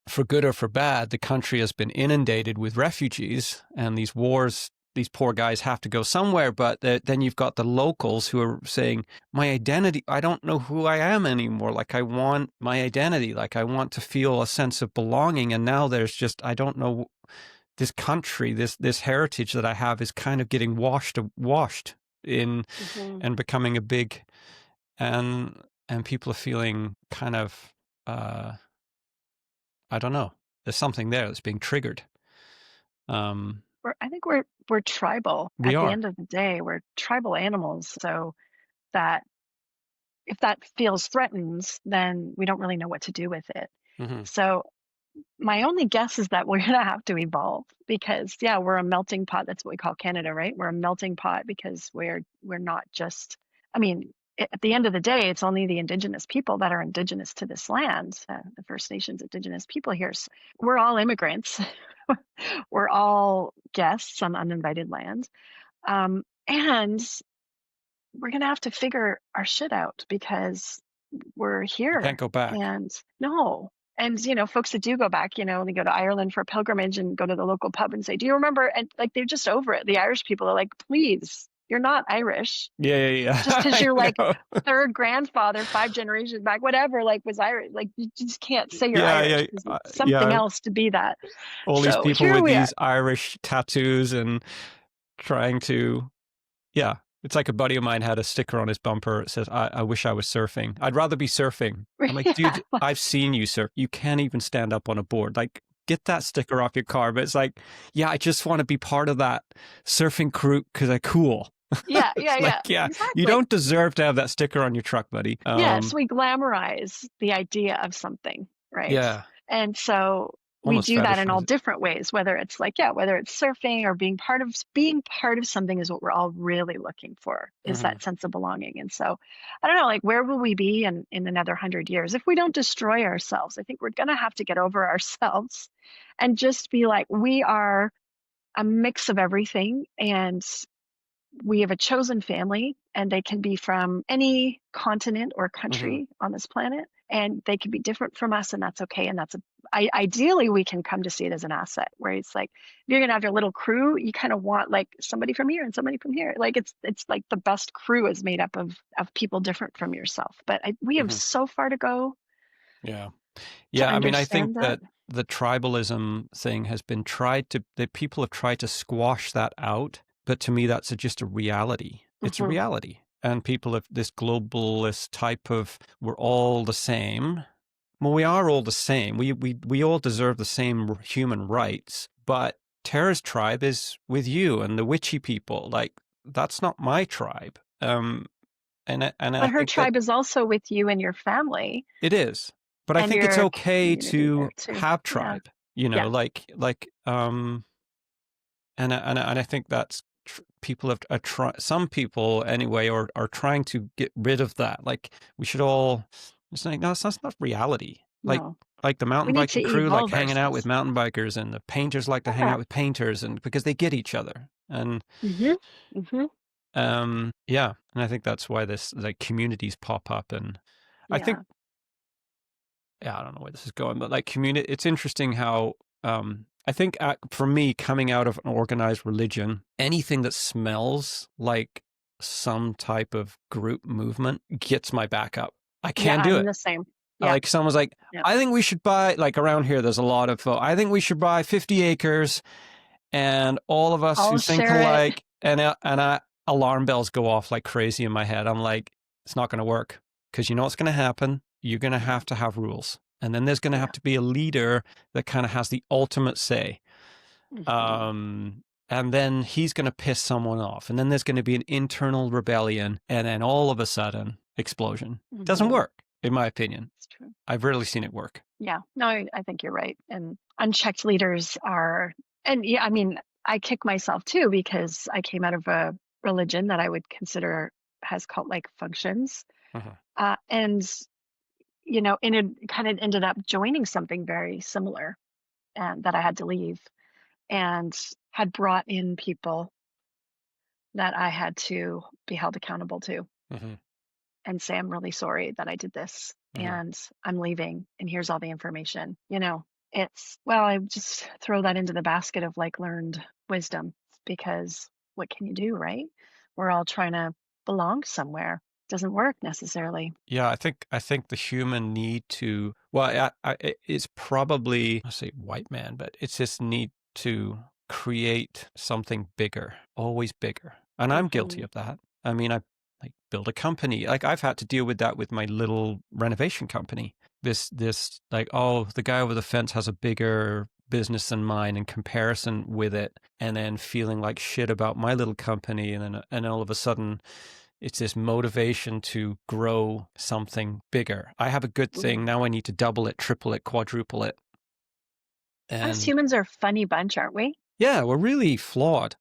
for good or for bad, the country has been inundated with refugees, and these wars. These poor guys have to go somewhere, but then you've got the locals who are saying, "My identity, I don't know who I am anymore. Like, I want my identity. Like, I want to feel a sense of belonging." And now there's just, I don't know, this country, this heritage that I have is kind of getting washed in Hmm. and becoming a big, and people are feeling kind of, uh, I don't know. There's something there that's being triggered. Um, I think we're tribal. we At the are. end of the day, we're tribal animals. So that if that feels threatened, then we don't really know what to do with it. Hmm. So my only guess is that we're going to have to evolve because, yeah, we're a melting pot. That's what we call Canada, right? We're a melting pot because we're not just. I mean, at the end of the day, it's only the Indigenous people that are Indigenous to this land, the First Nations Indigenous people here. So we're all immigrants. We're all guests on uninvited land, and we're going to have to figure our shit out because we're You can't here. go back. And no. And, folks that do go back, they go to Ireland for a pilgrimage and go to the local pub and say, "Do you remember?" And like, they're just over it. The Irish people are like, "Please, You're not Irish. Yeah. Just because I you're like know. third grandfather, 5 generations back, whatever, like was Irish. Like you just can't say you're Yeah, Irish yeah, because it's something yeah. else to be that. All these So people here with we are. these Irish tattoos and trying to, yeah. It's like a buddy of mine had a sticker on his bumper. It says, I wish I was surfing. I'd rather be surfing. I'm like, Yeah. dude, I've seen you surf. You can't even stand up on a board. Like, get that sticker off your car. But it's like, yeah, I just want to be part of that surfing crew because I'm cool. Yeah, It's yeah, like, yeah. yeah, you Exactly. don't deserve to have that sticker on your truck, buddy. Yes, we glamorize the idea of something, right? Yeah, And so we almost do that in all fetishize it. different ways, whether it's like, yeah, whether it's surfing or being part of something is what we're all really looking for, is Mm-hmm, that sense of belonging. And so I don't know, like where will we be in another 100 years if we don't destroy ourselves? I think we're gonna have to get over ourselves and just be like, we are a mix of everything, and we have a chosen family, and they can be from any continent or mm-hmm, country on this planet, and they can be different from us, and that's okay. And ideally we can come to see it as an asset, where it's like if you're gonna have your little crew, you kind of want like somebody from here and somebody from here. Like it's like the best crew is made up of people different from yourself. But we have mm-hmm. so far to go Yeah. to Yeah, I mean, I think understand that. that the tribalism thing has been that people have tried to squash that out, but to me, that's just a reality. It's a Hmm. reality. And people have this globalist type of, we're all the same. Well, we are all the same. We all deserve the same human rights, but Tara's tribe is with you and the witchy people. Like, that's not my tribe. And I But her think that tribe is also with you and your family it is. But I and think it's your okay community to there too. have Yeah. tribe, you Yeah. know, and I think that's people have some people anyway are trying to get rid of that. Like we should all. It's like no, that's not reality. No. Like the We mountain need to biking crew like evolve hanging out with ourselves. mountain bikers, and the painters like to hang Yeah. out with painters, and because they get each other. And Hmm. Hmm. yeah, and I think that's why this like communities pop up, and I think Yeah. yeah, I don't know where this is going, but like community, it's interesting how I think for me, coming out of an organized religion, anything that smells like some type of group movement gets my back up. I Yeah, can't do I'm it. the same. Yeah. Like someone's like, Yeah. I think we should buy, like around here, there's a lot of, I think we should buy 50 acres and all of us who I'll think share it. alike, alarm bells go off like crazy in my head. I'm like, it's not going to work because you know what's going to happen. You're going to have rules, and then there's going to Yeah. have to be a leader that kind of has the ultimate say. Hmm. And then he's going to piss someone off, and then there's going to be an internal rebellion, and then all of a sudden, explosion. Doesn't Hmm. work, in my opinion. It's true. I've rarely seen it work. Yeah. No, I think you're right. And unchecked leaders are, and yeah, I mean, I kick myself too because I came out of a religion that I would consider has cult-like functions. Uh-huh. And, and it kind of ended up joining something very similar, and that I had to leave, and had brought in people that I had to be held accountable to Mm-hmm. and say, I'm really sorry that I did this Mm-hmm. and I'm leaving and here's all the information. Well, I just throw that into the basket of like learned wisdom, because what can you do, right? We're all trying to belong somewhere. Doesn't work necessarily. Yeah, I think the human need to, well, it's probably, I say white man, but it's this need to create something bigger, always bigger. And I'm guilty Hmm. of that. I mean, I like build a company. Like I've had to deal with that with my little renovation company. This like, oh, the guy over the fence has a bigger business than mine in comparison with it, and then feeling like shit about my little company, and all of a sudden it's this motivation to grow something bigger. I have a good thing. Now I need to double it, triple it, quadruple it. Us And humans are a funny bunch, aren't we? yeah, we're really flawed.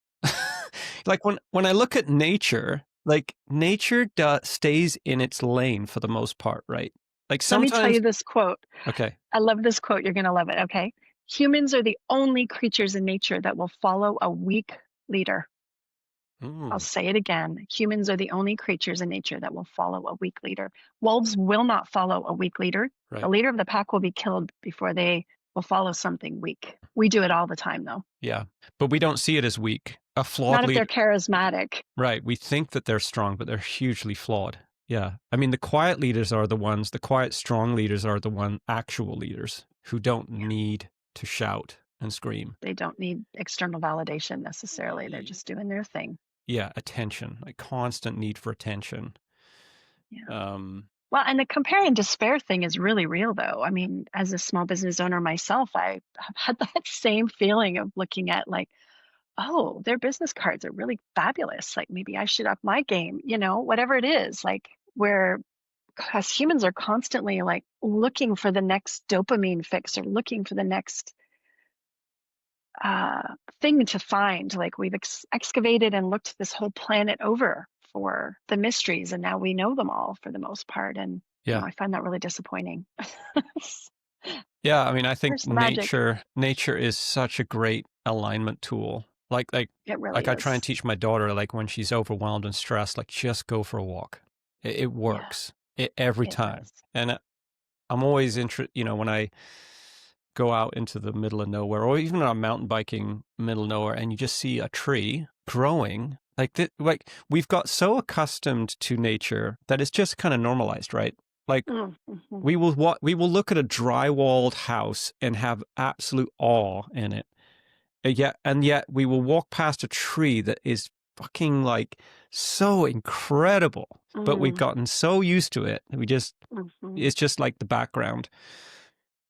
Like when I look at nature, like nature stays in its lane for the most part, right? Like Let me tell sometimes, you this quote. okay. I love this quote. You're going to love it. Okay. Humans are the only creatures in nature that will follow a weak leader. I'll Mm, say it again. Humans are the only creatures in nature that will follow a weak leader. Wolves will not follow a weak leader. The right. leader of the pack will be killed before they will follow something weak. We do it all the time, though. Yeah. But we don't see it as weak. A flawed Not if they're leader. charismatic. Right. We think that they're strong, but they're hugely flawed. Yeah. I mean, the quiet leaders are the ones, the quiet, strong leaders are the actual leaders who don't Yeah. need to shout and scream. They don't need external validation necessarily. They're just doing their thing. Yeah. Attention, like constant need for attention. Yeah. Um, Well, and the compare and despair thing is really real, though. I mean, as a small business owner myself, I have had that same feeling of looking at like, oh, their business cards are really fabulous. Like maybe I should up my game, whatever it is. Like where as humans are constantly like looking for the next dopamine fix or looking for the next thing to find. Like we've excavated and looked this whole planet over for the mysteries, and now we know them all for the most part. And yeah. I find that really disappointing. Yeah. I mean, I think Where's the magic? nature is such a great alignment tool. It Like really I try and is. teach my daughter, like when she's overwhelmed and stressed, like just go for a walk. It Yeah, works every it time. does. And I'm always interested, when I go out into the middle of nowhere, or even when I'm mountain biking middle of nowhere, and you just see a tree growing, like we've got so accustomed to nature that it's just kind of normalized, right? Like Mm-hmm. we will look at a drywalled house and have absolute awe in it. And yet we will walk past a tree that is fucking like so incredible, but we've gotten so used to it. Mm-hmm. It's just like the background.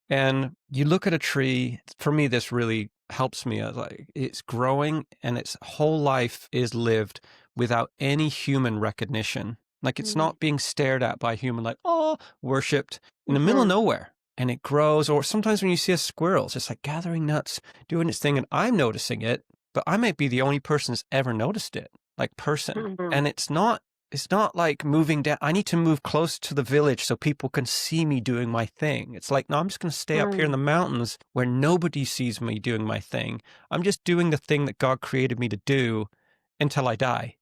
And you look at a tree, for me, this really helps me. Like it's growing and its whole life is lived without any human recognition. Like it's not being stared at by a human, like, oh, worshipped in the middle of Mm-hmm. nowhere. And it grows. Or sometimes when you see a squirrel, it's just like gathering nuts, doing its thing. And I'm noticing it, but I might be the only person that's ever noticed it, like person. Mm-hmm. And it's not like moving down. I need to move close to the village so people can see me doing my thing. It's like, no, I'm just going to stay up here in the mountains where nobody sees me doing my thing. I'm just doing the thing that God created me to do until I die.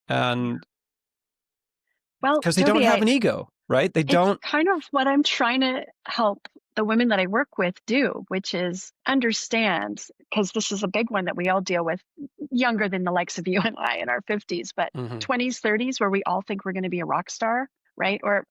Yeah. And Well, because they don't Toby, have an ego, right? They it's don't. kind of what I'm trying to help the women that I work with do, which is understand, because this is a big one that we all deal with, younger than the likes of you and I in our 50s, but Mhm. 20s, 30s, where we all think we're going to be a rock star, right? Or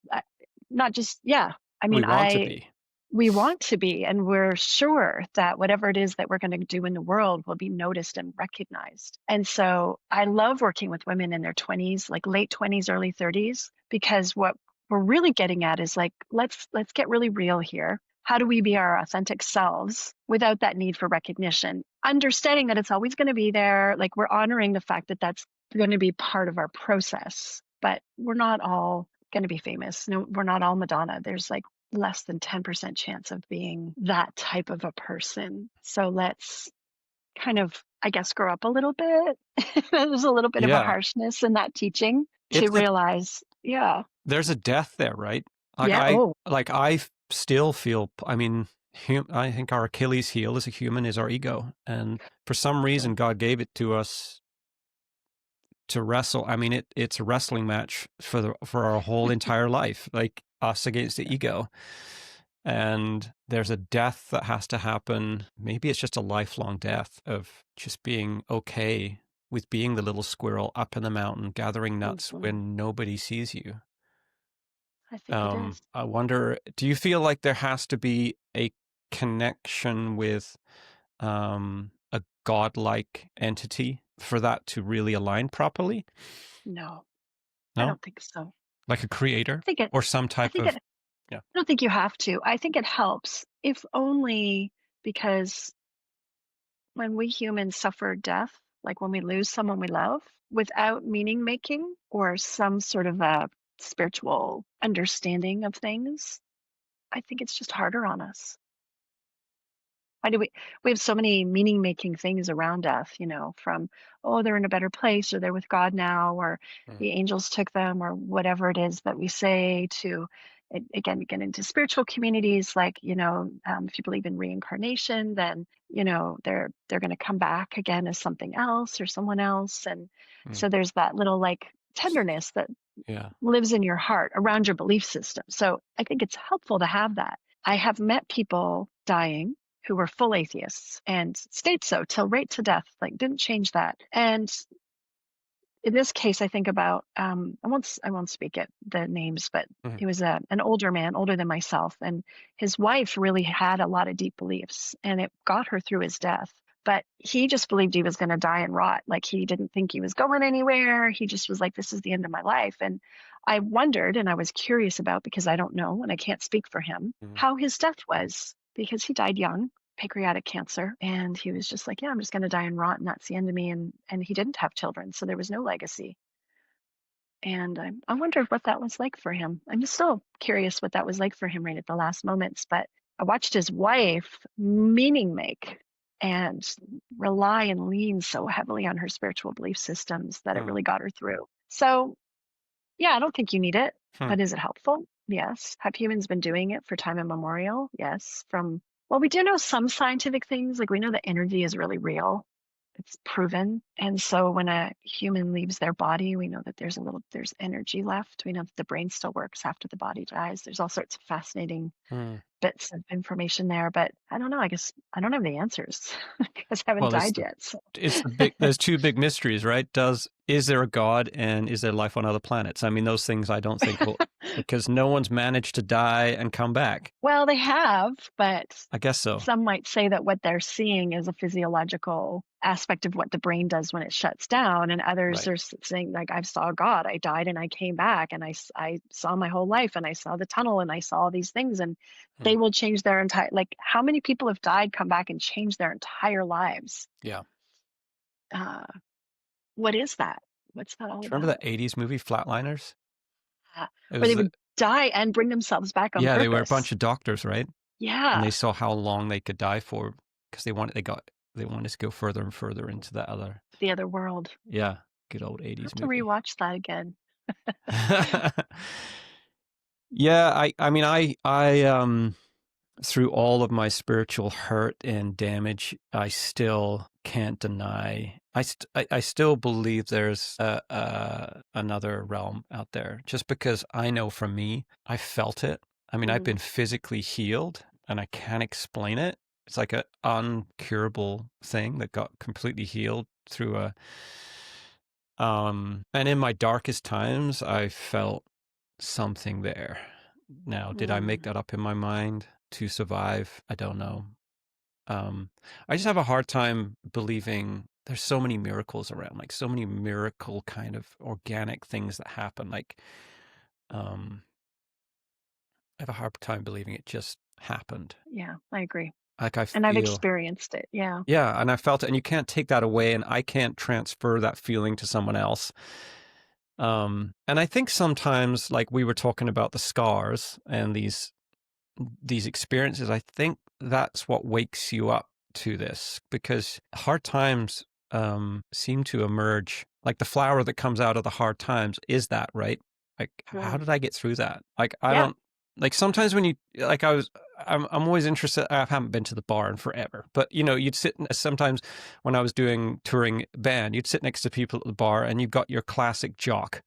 not just, yeah. I We mean, want to be. we want to be, and we're sure that whatever it is that we're going to do in the world will be noticed and recognized. And so I love working with women in their 20s, like late 20s, early 30s, because what we're really getting at is like, let's get really real here. How do we be our authentic selves without that need for recognition? Understanding that it's always going to be there. Like we're honoring the fact that that's going to be part of our process, but we're not all going to be famous. No, we're not all Madonna. There's like less than 10% chance of being that type of a person. So let's kind of, I guess, grow up a little bit. There's a little bit of a Yeah. harshness in that teaching to It's a, realize, yeah, there's a death there, right? Like yeah, oh, I still feel, I mean, I think our Achilles heel as a human is our ego. And for some reason, God gave it to us to wrestle. I mean, it's a wrestling match for our whole entire life, like us against the ego. And there's a death that has to happen. Maybe it's just a lifelong death of just being okay with being the little squirrel up in the mountain gathering nuts when nobody sees you. I think it is. I wonder, do you feel like there has to be a connection with a godlike entity for that to really align properly? No, I No? don't think so. Like a creator I think it, or some I type think of, it, yeah. I don't think you have to. I think it helps, if only because when we humans suffer death, like when we lose someone we love, without meaning making or some sort of a spiritual understanding of things, I think it's just harder on us. Why do we have so many meaning making things around death, from, oh, they're in a better place or they're with God now or Mm, the angels took them or whatever it is that we say to again get into spiritual communities like, if you believe in reincarnation, then, they're going to come back again as something else or someone else. And mm, so there's that little like tenderness that yeah. lives in your heart around your belief system. So I think it's helpful to have that. I have met people dying who were full atheists and stayed so till right to death, like didn't change that. And in this case, I think about I won't speak at the names, but Mhm. he was an older man, older than myself, and his wife really had a lot of deep beliefs, and it got her through his death. But he just believed he was going to die and rot. Like he didn't think he was going anywhere. He just was like, "This is the end of my life." And I wondered, and I was curious about because I don't know, and I can't speak for him, Mhm. how his death was because he died young, pancreatic cancer, and he was just like, yeah, I'm just going to die and rot, and that's the end of me. And he didn't have children, so there was no legacy. And I wondered what that was like for him. I'm just still curious what that was like for him right at the last moments. But I watched his wife meaning make and rely and lean so heavily on her spiritual belief systems that it Mhm. really got her through. So yeah, I don't think you need it, Hmm. but is it helpful? Yes. Have humans been doing it for time immemorial? Yes. Well, we do know some scientific things, like we know that energy is really real. It's proven. And so when a human leaves their body, we know that there's energy left. We know that the brain still works after the body dies. There's all sorts of fascinating Hmm. bits of information there, but I don't know. I guess I don't have the answers because I haven't Well, died yet. So there's two big mysteries, right? Is there a God and is there life on other planets? I mean, those things I don't think will, because no one's managed to die and come back. well, they have, but I guess so. some might say that what they're seeing is a physiological aspect of what the brain does when it shuts down, and others Right. are saying like, I saw God, I died and I came back, and I saw my whole life, and I saw the tunnel, and I saw all these things, and Hmm. they will change their entire, like, how many people have died, come back and changed their entire lives? Yeah. uh what is that? What's that all Do you remember about? that 80s movie Flatliners? uh, It where they was would die and bring themselves back on yeah, they were a purpose. bunch of doctors, right? And Yeah. they saw how long they could die for because they wanted to go further and further into that other, The other world. yeah, good old I have 80s to movie. rewatch that again. Yeah, I mean I through all of my spiritual hurt and damage, I still can't deny. I still believe there's another realm out there. Just because I know for me, I felt it. I mean, I've Mm, been physically healed, and I can't explain it. It's like an uncurable thing that got completely healed through a. And in my darkest times, I felt something there. Now, did I make mm. that up in my mind to survive? I don't know. I just have a hard time believing there's so many miracles around, like so many miracle kind of organic things that happen. Like, um, I have a hard time believing it just happened. Yeah, I agree. Like I And I've feel, experienced it. Yeah. yeah, and I felt it, and you can't take that away, and I can't transfer that feeling to someone else. And I think sometimes, like we were talking about the scars and these experiences, I think that's what wakes you up to this because hard times seem to emerge. Like the flower that comes out of the hard times is that, right? Like, how Mm. did I get through that? Like, I Yeah. don't like sometimes when you like I'm always interested. I haven't been to the bar in forever, but you know, you'd sit sometimes when I was doing touring band, you'd sit next to people at the bar and you've got your classic jock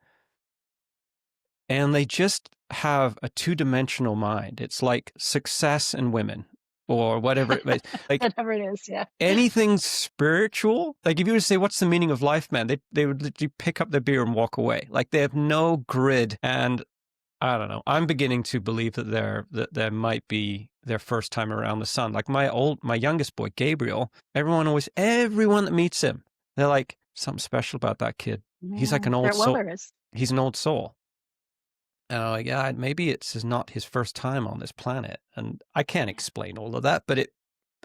and they just have a two-dimensional mind. It's like success and women or whatever. Like Whatever it is. Yeah. anything spiritual. Like if you were to say, "What's the meaning of life, man?" They would literally pick up their beer and walk away. Like they have no grid. And I don't know. I'm beginning to believe that there might be their first time around the sun. Like my youngest boy, Gabriel. Everyone that meets him, they're like something special about that kid. He's like Mm. an old There, well, soul. there is. He's an old soul. And I'm like, yeah, maybe it's not his first time on this planet. And I can't explain all of that, but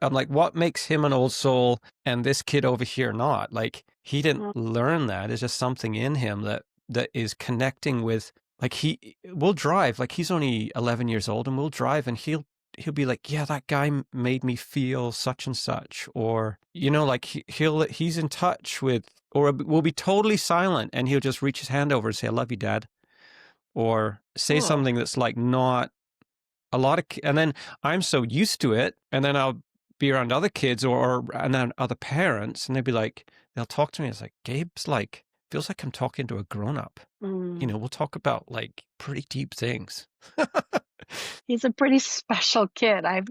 I'm like, what makes him an old soul and this kid over here not? Like, he didn't Mm. learn that. It's just something in him that is connecting with, like, we'll drive. Like, he's only 11 years old and we'll drive and he'll be like, yeah, that guy made me feel such and such. Or, you know, like he's in touch with, or we'll be totally silent and he'll just reach his hand over and say, I love you, Dad, or say Cool. something that's like not a lot of, and then I'm so used to it, and then I'll be around other kids and then other parents, and they'll talk to me. It's like, Gabe's like, feels like I'm talking to a grown up. You Mm. know, we'll talk about like pretty deep things. He's a pretty special kid. I've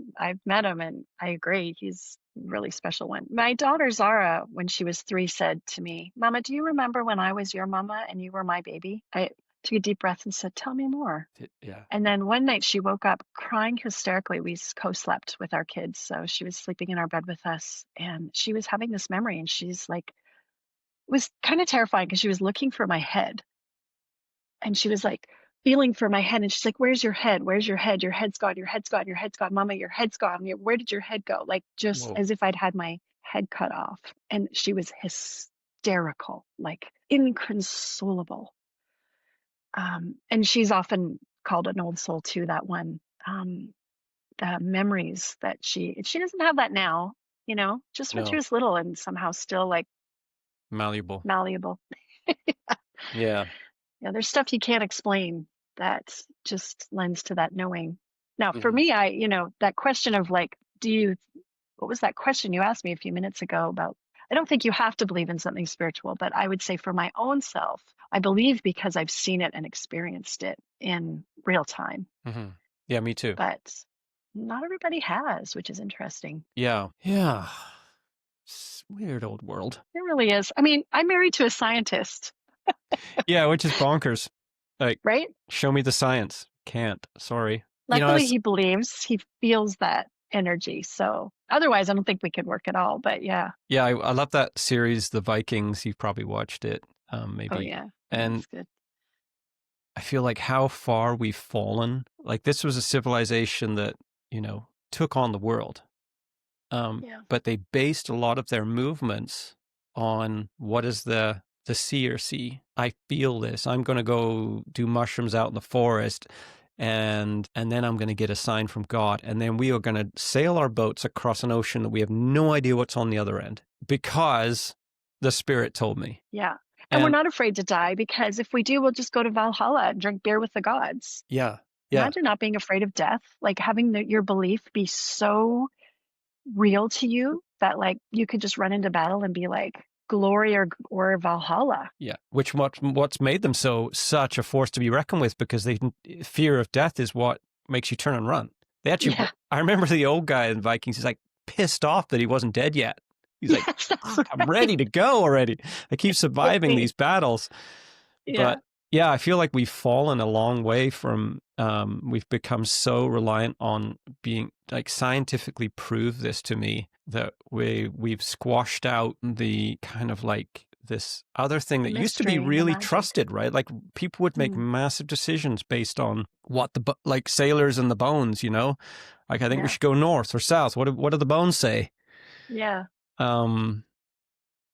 met him and I agree. He's a really special one. My daughter Zara, when she was 3, said to me, "Mama, do you remember when I was your mama and you were my baby?" I took a deep breath and said, "Tell me more." Yeah. And then one night she woke up crying hysterically. We co-slept with our kids, so she was sleeping in our bed with us, and she was having this memory, and she's like, it was kind of terrifying because she was looking for my head, and she was like feeling for my head, and she's like, "Where's your head? Where's your head? Your head's gone. Your head's gone. Your head's gone. Mama, your head's gone. Where did your head go?" Like just Whoa. as if I'd had my head cut off, and she was hysterical, like inconsolable. And she's often called an old soul too. That one. The memories that she doesn't have that now, just when she No. was little and somehow still like Malleable. malleable. Yeah. Yeah, there's stuff you can't explain that just lends to that knowing. Now, for Mhm. me, that question of like, what was that question you asked me a few minutes ago about? I don't think you have to believe in something spiritual, but I would say for my own self, I believe because I've seen it and experienced it in real time. Mhm. Yeah, me too. But not everybody has, which is interesting. Yeah. Yeah. Weird old world. It really is. I mean, I'm married to a scientist, Yeah, which is bonkers. Like, right? show me the science. Can't. Sorry. Luckily, It's, he feels that energy. So otherwise, I don't think we could work at all. But yeah. yeah, I love that series, The Vikings. You've probably watched it, Oh, maybe. yeah. Yeah, And it's good. I feel like how far we've fallen. Like this was a civilization that, took on the world. Yeah. But they based a lot of their movements on what is the seer see. I feel this. I'm going to go do mushrooms out in the forest, and then I'm going to get a sign from God, and then we are going to sail our boats across an ocean that we have no idea what's on the other end because the Spirit told me. Yeah. And we're And not afraid to die because if we do, we'll just go to Valhalla and drink beer with the gods. yeah, yeah, Imagine not being afraid of death, like having your belief be so real to you that like you could just run into battle and be like glory or Valhalla. yeah. Which what's made them such a force to be reckoned with, because fear of death is what makes you turn and run. They actually, Yeah. I remember the old guy in Vikings. He's like pissed off that he wasn't dead yet. He's like, Yes, that's "Fuck, I'm right. ready to go already. I keep surviving these battles." Yeah. But yeah, I feel like we've fallen a long way from. We've become so reliant on being like scientifically prove this to me that we've squashed out the kind of like this other thing The that used to be mystery and the really magic. trusted, right? Like people would make Mm, massive decisions based on what like sailors and the bones, Like I think we yeah. should go north or south. What do the bones say? Yeah, Um,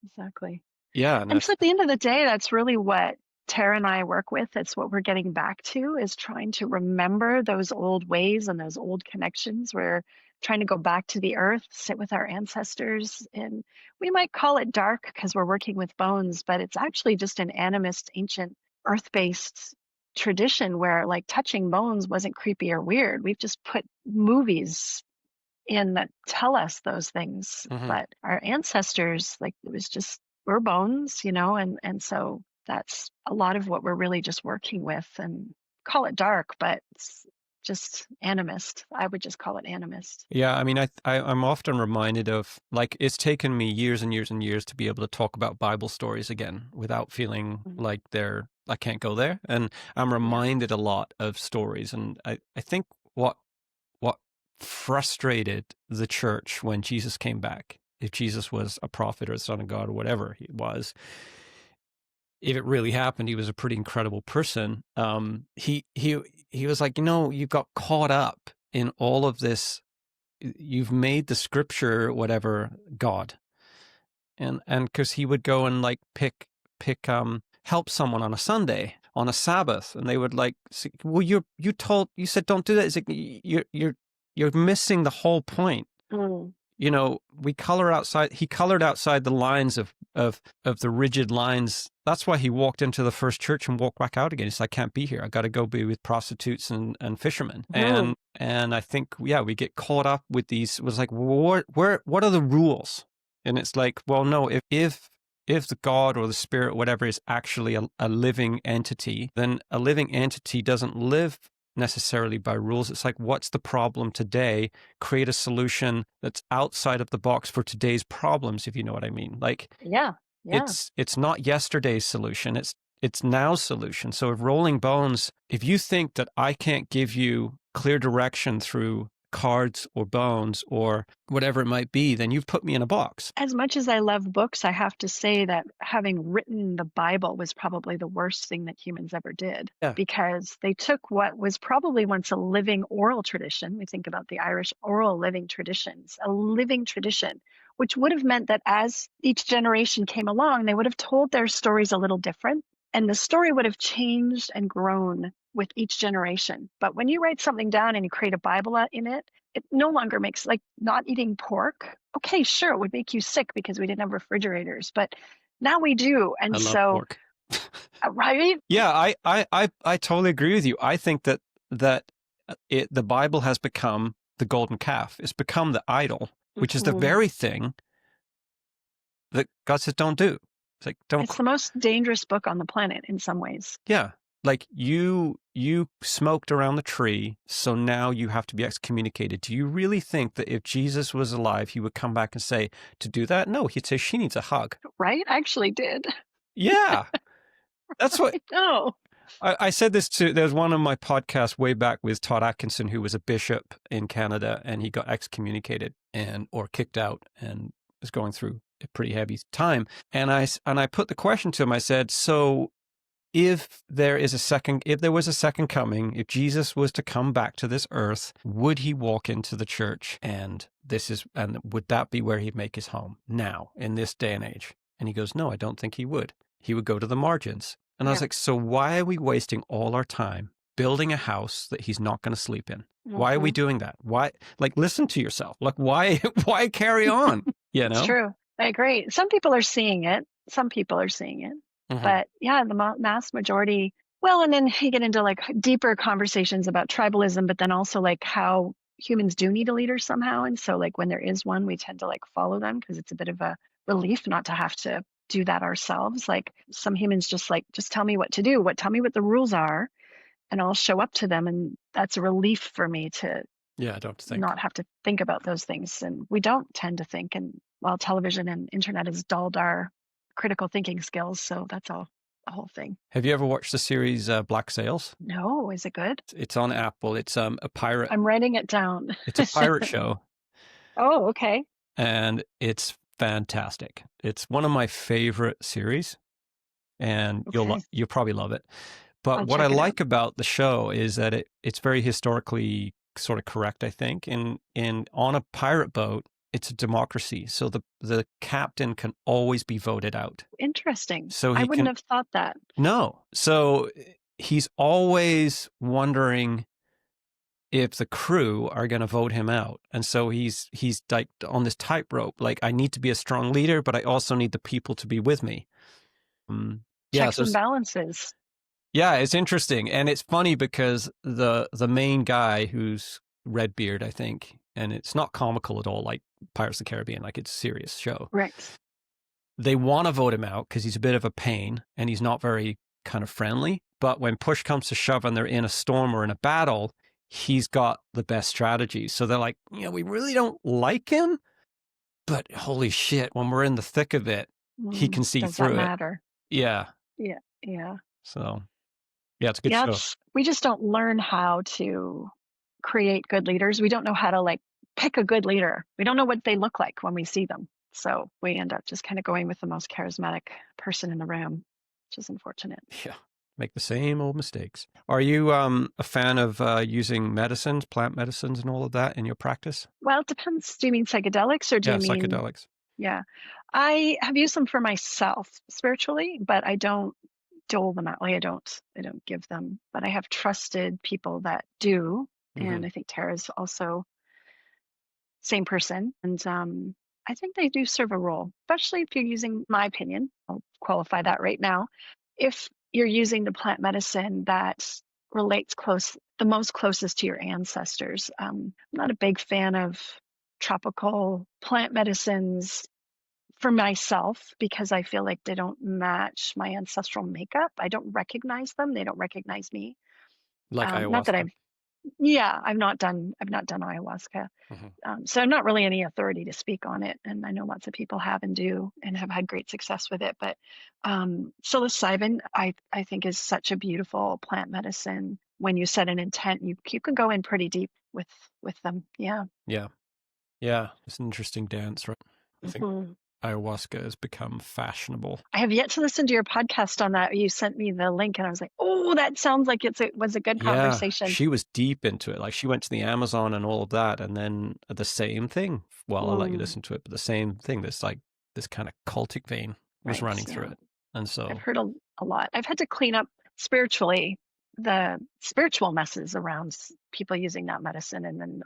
exactly. yeah, and And so that's at the end of the day, that's really what Tara and I work with. It's what we're getting back to is trying to remember those old ways and those old connections. We're trying to go back to the earth, sit with our ancestors. And we might call it dark because we're working with bones, but it's actually just an animist, ancient, earth-based tradition where like touching bones wasn't creepy or weird. We've just put movies in that tell us those things. mhm. But our ancestors, like it was just we're bones, and so that's a lot of what we're really just working with and call it dark, but it's just animist. I would just call it animist. Yeah, I mean, I'm often reminded of like it's taken me years and years and years to be able to talk about Bible stories again without feeling Mhm. like I can't go there. And I'm Yeah. reminded a lot of stories. And I think what frustrated the church when Jesus came back, if Jesus was a prophet or the Son of God or whatever he was, if it really happened, he was a pretty incredible person. He was like, you got caught up in all of this. You've made the scripture whatever God, and because he would go and like pick help someone on a Sunday, on a Sabbath, and they would like say, well, you said don't do that. It's like you're missing the whole point. Mm. He colored outside the lines of the rigid lines. That's why he walked into the first church and walked back out again. He said, I can't be here. I got to go be with prostitutes and fishermen. Mm. And I think, yeah, we get caught up with these. It was like, what are the rules? And it's like, well, no, if the God or the spirit, whatever, is actually a living entity, then a living entity doesn't live necessarily by rules. It's like, what's the problem today? Create a solution that's outside of the box for today's problems, if you know what I mean. Like, Yeah. Yeah. it's not yesterday's solution. It's now's solution. So if Rolling Bones, if you think that I can't give you clear direction through cards or bones or whatever it might be, then you've put me in a box. As much as I love books, I have to say that having written the Bible was probably the worst thing that humans ever did, Yeah. because they took what was probably once a living oral tradition. We think about the Irish oral living traditions, a living tradition, which would have meant that as each generation came along, they would have told their stories a little different, and the story would have changed and grown with each generation. But when you write something down and you create a Bible in it, it no longer makes, like, not eating pork. Okay, sure, it would make you sick because we didn't have refrigerators, but now we do. And I love so, pork. right? Yeah, I totally agree with you. I think that the Bible has become the golden calf. It's become the idol, which is the Mhm. very thing that God says don't do. It's like, don't. It's the most dangerous book on the planet in some ways. Yeah, like you smoked around the tree, so now you have to be excommunicated. Do you really think that if Jesus was alive, he would come back and say to do that? No, he'd say she needs a hug. Right? I actually did. Yeah, that's what. No. I said this there's one of my podcasts way back with Todd Atkinson, who was a bishop in Canada, and he got excommunicated or kicked out and was going through a pretty heavy time. And I put the question to him. I said, so if there was a second coming, if Jesus was to come back to this earth, would he walk into the church and would that be where he'd make his home now in this day and age? And he goes, no, I don't think he would. He would go to the margins. And I was like, so why are we wasting all our time building a house that he's not going to sleep in? Why are we doing that? Why, like, listen to yourself. Like, why carry on? You know? It's true. I agree. Some people are seeing it. Mhm. But yeah, the mass majority. Well, and then you get into like deeper conversations about tribalism, but then also like how humans do need a leader somehow. And so like when there is one, we tend to like follow them because it's a bit of a relief not to have to do that ourselves. Like some humans just tell me what to do, tell me what the rules are, and I'll show up to them. And that's a relief for me to Yeah, I don't think. not have to think about those things. And we don't tend to think. And while television and internet has dulled our critical thinking skills, so that's all the whole thing. Have you ever watched the series Black Sails? No, is it good? It's on Apple. It's a pirate. I'm writing it down. It's a pirate show, Oh, okay. and it's fantastic. It's one of my favorite series, and Okay. you'll probably love it. But I'll what I check it out. like about the show is that it's very historically sort of correct, I think. On a pirate boat, it's a democracy, so the captain can always be voted out. Interesting. So I wouldn't have thought that. No. So he's always wondering if the crew are going to vote him out. And so he's like on this tightrope, like, I need to be a strong leader, but I also need the people to be with me. Checks and balances. Yeah, it's interesting. And it's funny because the main guy, who's Redbeard, I think, and it's not comical at all like Pirates of the Caribbean, like it's a serious show. Right. They want to vote him out because he's a bit of a pain and he's not very kind of friendly. But when push comes to shove and they're in a storm or in a battle, he's got the best strategies. So they're like, we really don't like him, but holy shit, when we're in the thick of it, he can see Does through that it. matter? Yeah. Yeah. Yeah. So, yeah, it's a good show. We just don't learn how to create good leaders. We don't know how to like pick a good leader. We don't know what they look like when we see them. So we end up just kind of going with the most charismatic person in the room, which is unfortunate. Yeah. Make the same old mistakes. Are you a fan of using medicines, plant medicines and all of that in your practice? Well, it depends. Do you mean psychedelics or do you mean psychedelics? Yeah. I have used them for myself spiritually, but I don't dole them out. Like I don't give them, but I have trusted people that do. And I think Tara's also same person. And I think they do serve a role, especially if you're using, my opinion, I'll qualify that right now. If you're using the plant medicine that relates the most closest to your ancestors. I'm not a big fan of tropical plant medicines for myself because I feel like they don't match my ancestral makeup. I don't recognize them. They don't recognize me. Like ayahuasca. Not that I've Yeah, I've not done ayahuasca. Hmm. So I'm not really any authority to speak on it. And I know lots of people have and do and have had great success with it. But psilocybin, I think, is such a beautiful plant medicine. When you set an intent, you can go in pretty deep with them. Yeah. Yeah. Yeah. It's an interesting dance, right? I think Hmm. ayahuasca has become fashionable. I have yet to listen to your podcast on that. You sent me the link, and I was like, "Oh, that sounds like it was a good Yeah, conversation." she was deep into it. Like she went to the Amazon and all of that, and then the same thing. Well, I'll let you Mm, listen to it, but the same thing. This kind of cultic vein was right. running through Yeah. it, and I've so heard a lot. I've had to clean up spiritually the spiritual messes around people using that medicine, and then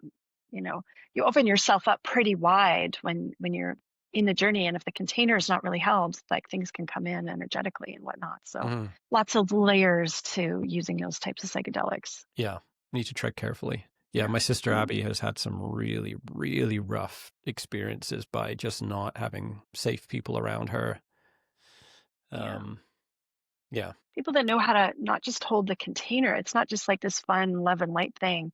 you open yourself up pretty wide when you're in the journey, and if the container is not really held, like things can come in energetically and whatnot. So mhm, lots of layers to using those types of psychedelics. yeah, need to tread carefully. Yeah, Yeah. my sister Abby Mm, has had some really, really rough experiences by just not having safe people around her. yeah. Yeah, People that know how to not just hold the container. It's not just like this fun love and light thing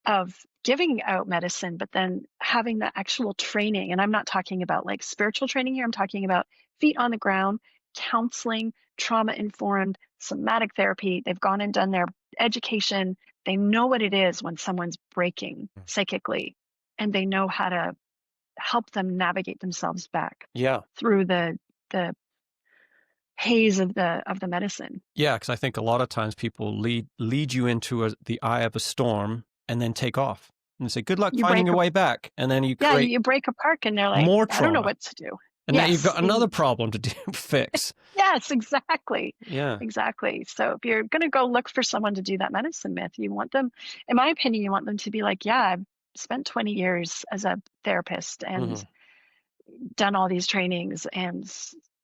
of giving out medicine, but then having the actual training. And I'm not talking about like spiritual training here. I'm talking about feet on the ground, counseling, trauma informed, somatic therapy. They've gone and done their education. They know what it is when someone's breaking psychically, and they know how to help them navigate themselves back yeah, through the haze of the medicine. yeah. Because I think a lot of times people lead you into the eye of a storm and then take off and say, "Good luck You finding break your a way back," and then you Yeah, create you break a park and they're like, more I don't know trauma. what to do. And now you've Yes, got another problem to fix. yes, exactly. Yeah. Exactly. So if you're going to go look for someone to do that medicine myth, you want them, in my opinion, you want them to be like, yeah, I've spent 20 years as a therapist and Hmm. done all these trainings and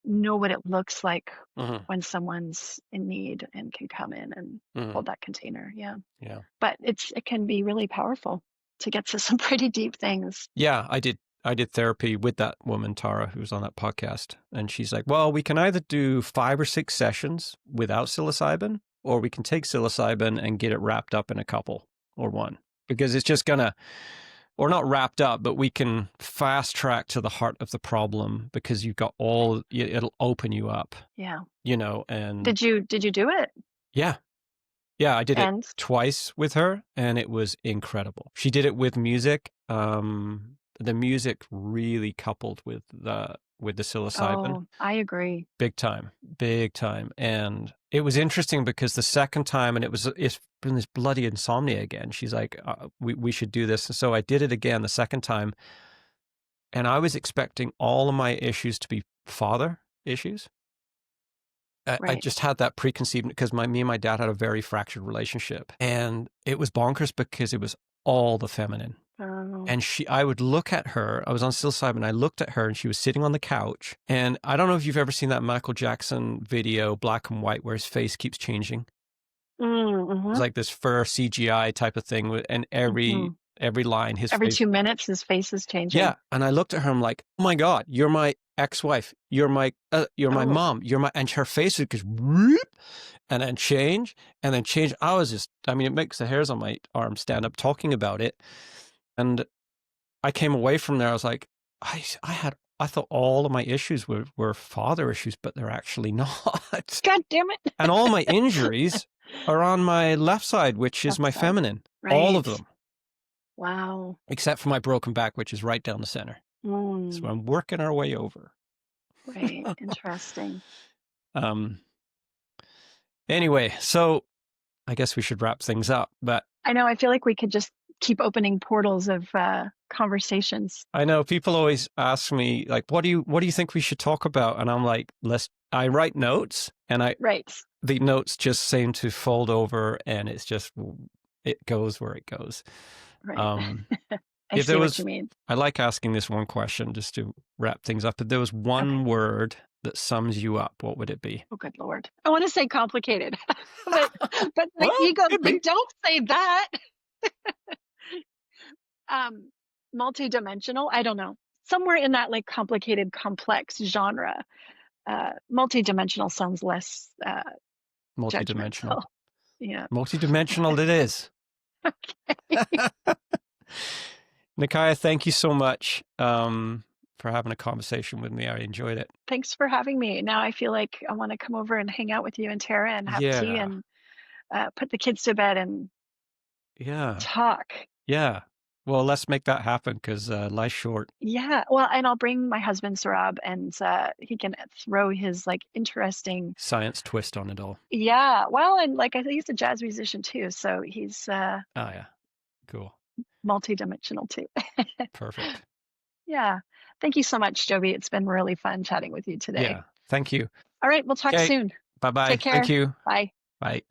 know what it looks like Hmm. when someone's in need and can come in and Hmm. hold that container. Yeah. Yeah. But it can be really powerful to get to some pretty deep things. Yeah. I did therapy with that woman, Tara, who was on that podcast. And she's like, well, we can either do 5 or 6 sessions without psilocybin, or we can take psilocybin and get it wrapped up in a couple or one. Because it's just gonna, or not wrapped up, but we can fast track to the heart of the problem because you've got it'll open you up, Yeah. and Did you do it? yeah. Yeah, I did it And twice with her, and it was incredible. She did it with music. The music really coupled with the psilocybin, oh, I agree. big time, big time. And it was interesting because the second time, and it's been this bloody insomnia again. She's like, we should do this. And so I did it again the second time, and I was expecting all of my issues to be father issues. I Right. just had that preconceived because me and my dad had a very fractured relationship, and it was bonkers because it was all the feminine. Oh, And I would look at her. I was on psilocybin. I looked at her, and she was sitting on the couch. And I don't know if you've ever seen that Michael Jackson video, black and white, where his face keeps changing. It's mm-hmm, like this fur CGI type of thing, and mm-hmm. every line, his Every face. 2 minutes, his face is changing. Yeah, and I looked at her. I'm like, oh my god, you're my ex-wife. You're my Oh, mom. And her face would just whoop, and then change, and then change. It makes the hairs on my arm stand up talking about it. And I came away from there. I was like, I thought all of my issues were father issues, but they're actually not. God damn it. And all my injuries are on my left side, which is Left my side. feminine. All of Right. them, Wow. except for my broken back, which is right down the center. So Mm, I'm working our way over. right. Interesting. Um. Anyway, so I guess we should wrap things up. But I know. I feel like we could just keep opening portals of conversations. I know people always ask me, like, what do you think we should talk about? And I'm like, I write notes, and Right. the notes just seem to fold over, and it goes where it goes. Right. Um, I if there see what you was, mean. I like asking this one question just to wrap things up. If there was Okay. one word that sums you up, what would it be? Oh, good Lord. I want to say complicated, but my Well, ego, could be. like, don't say that. um Multidimensional, I don't know, somewhere in that like complicated complex genre. Multidimensional sounds less Multidimensional. judgmental. Yeah. Multidimensional it is. Nikaya, thank you so much for having a conversation with me. I enjoyed it. Thanks for having me. Now I feel like I want to come over and hang out with you and Tara and have tea Yeah. and put the kids to bed and Yeah. talk. Yeah. Well, let's make that happen because life's short. Yeah. Well, and I'll bring my husband Sarab and he can throw his like interesting Science twist on it all. yeah. Well, and like I think he's a jazz musician too, so he's Oh, yeah. Cool. multi-dimensional too. Perfect. Yeah. Thank you so much, Joby. It's been really fun chatting with you today. Yeah. Thank you. All right, we'll talk Okay. soon. Bye-bye. Take Thank care. you. Bye. Bye.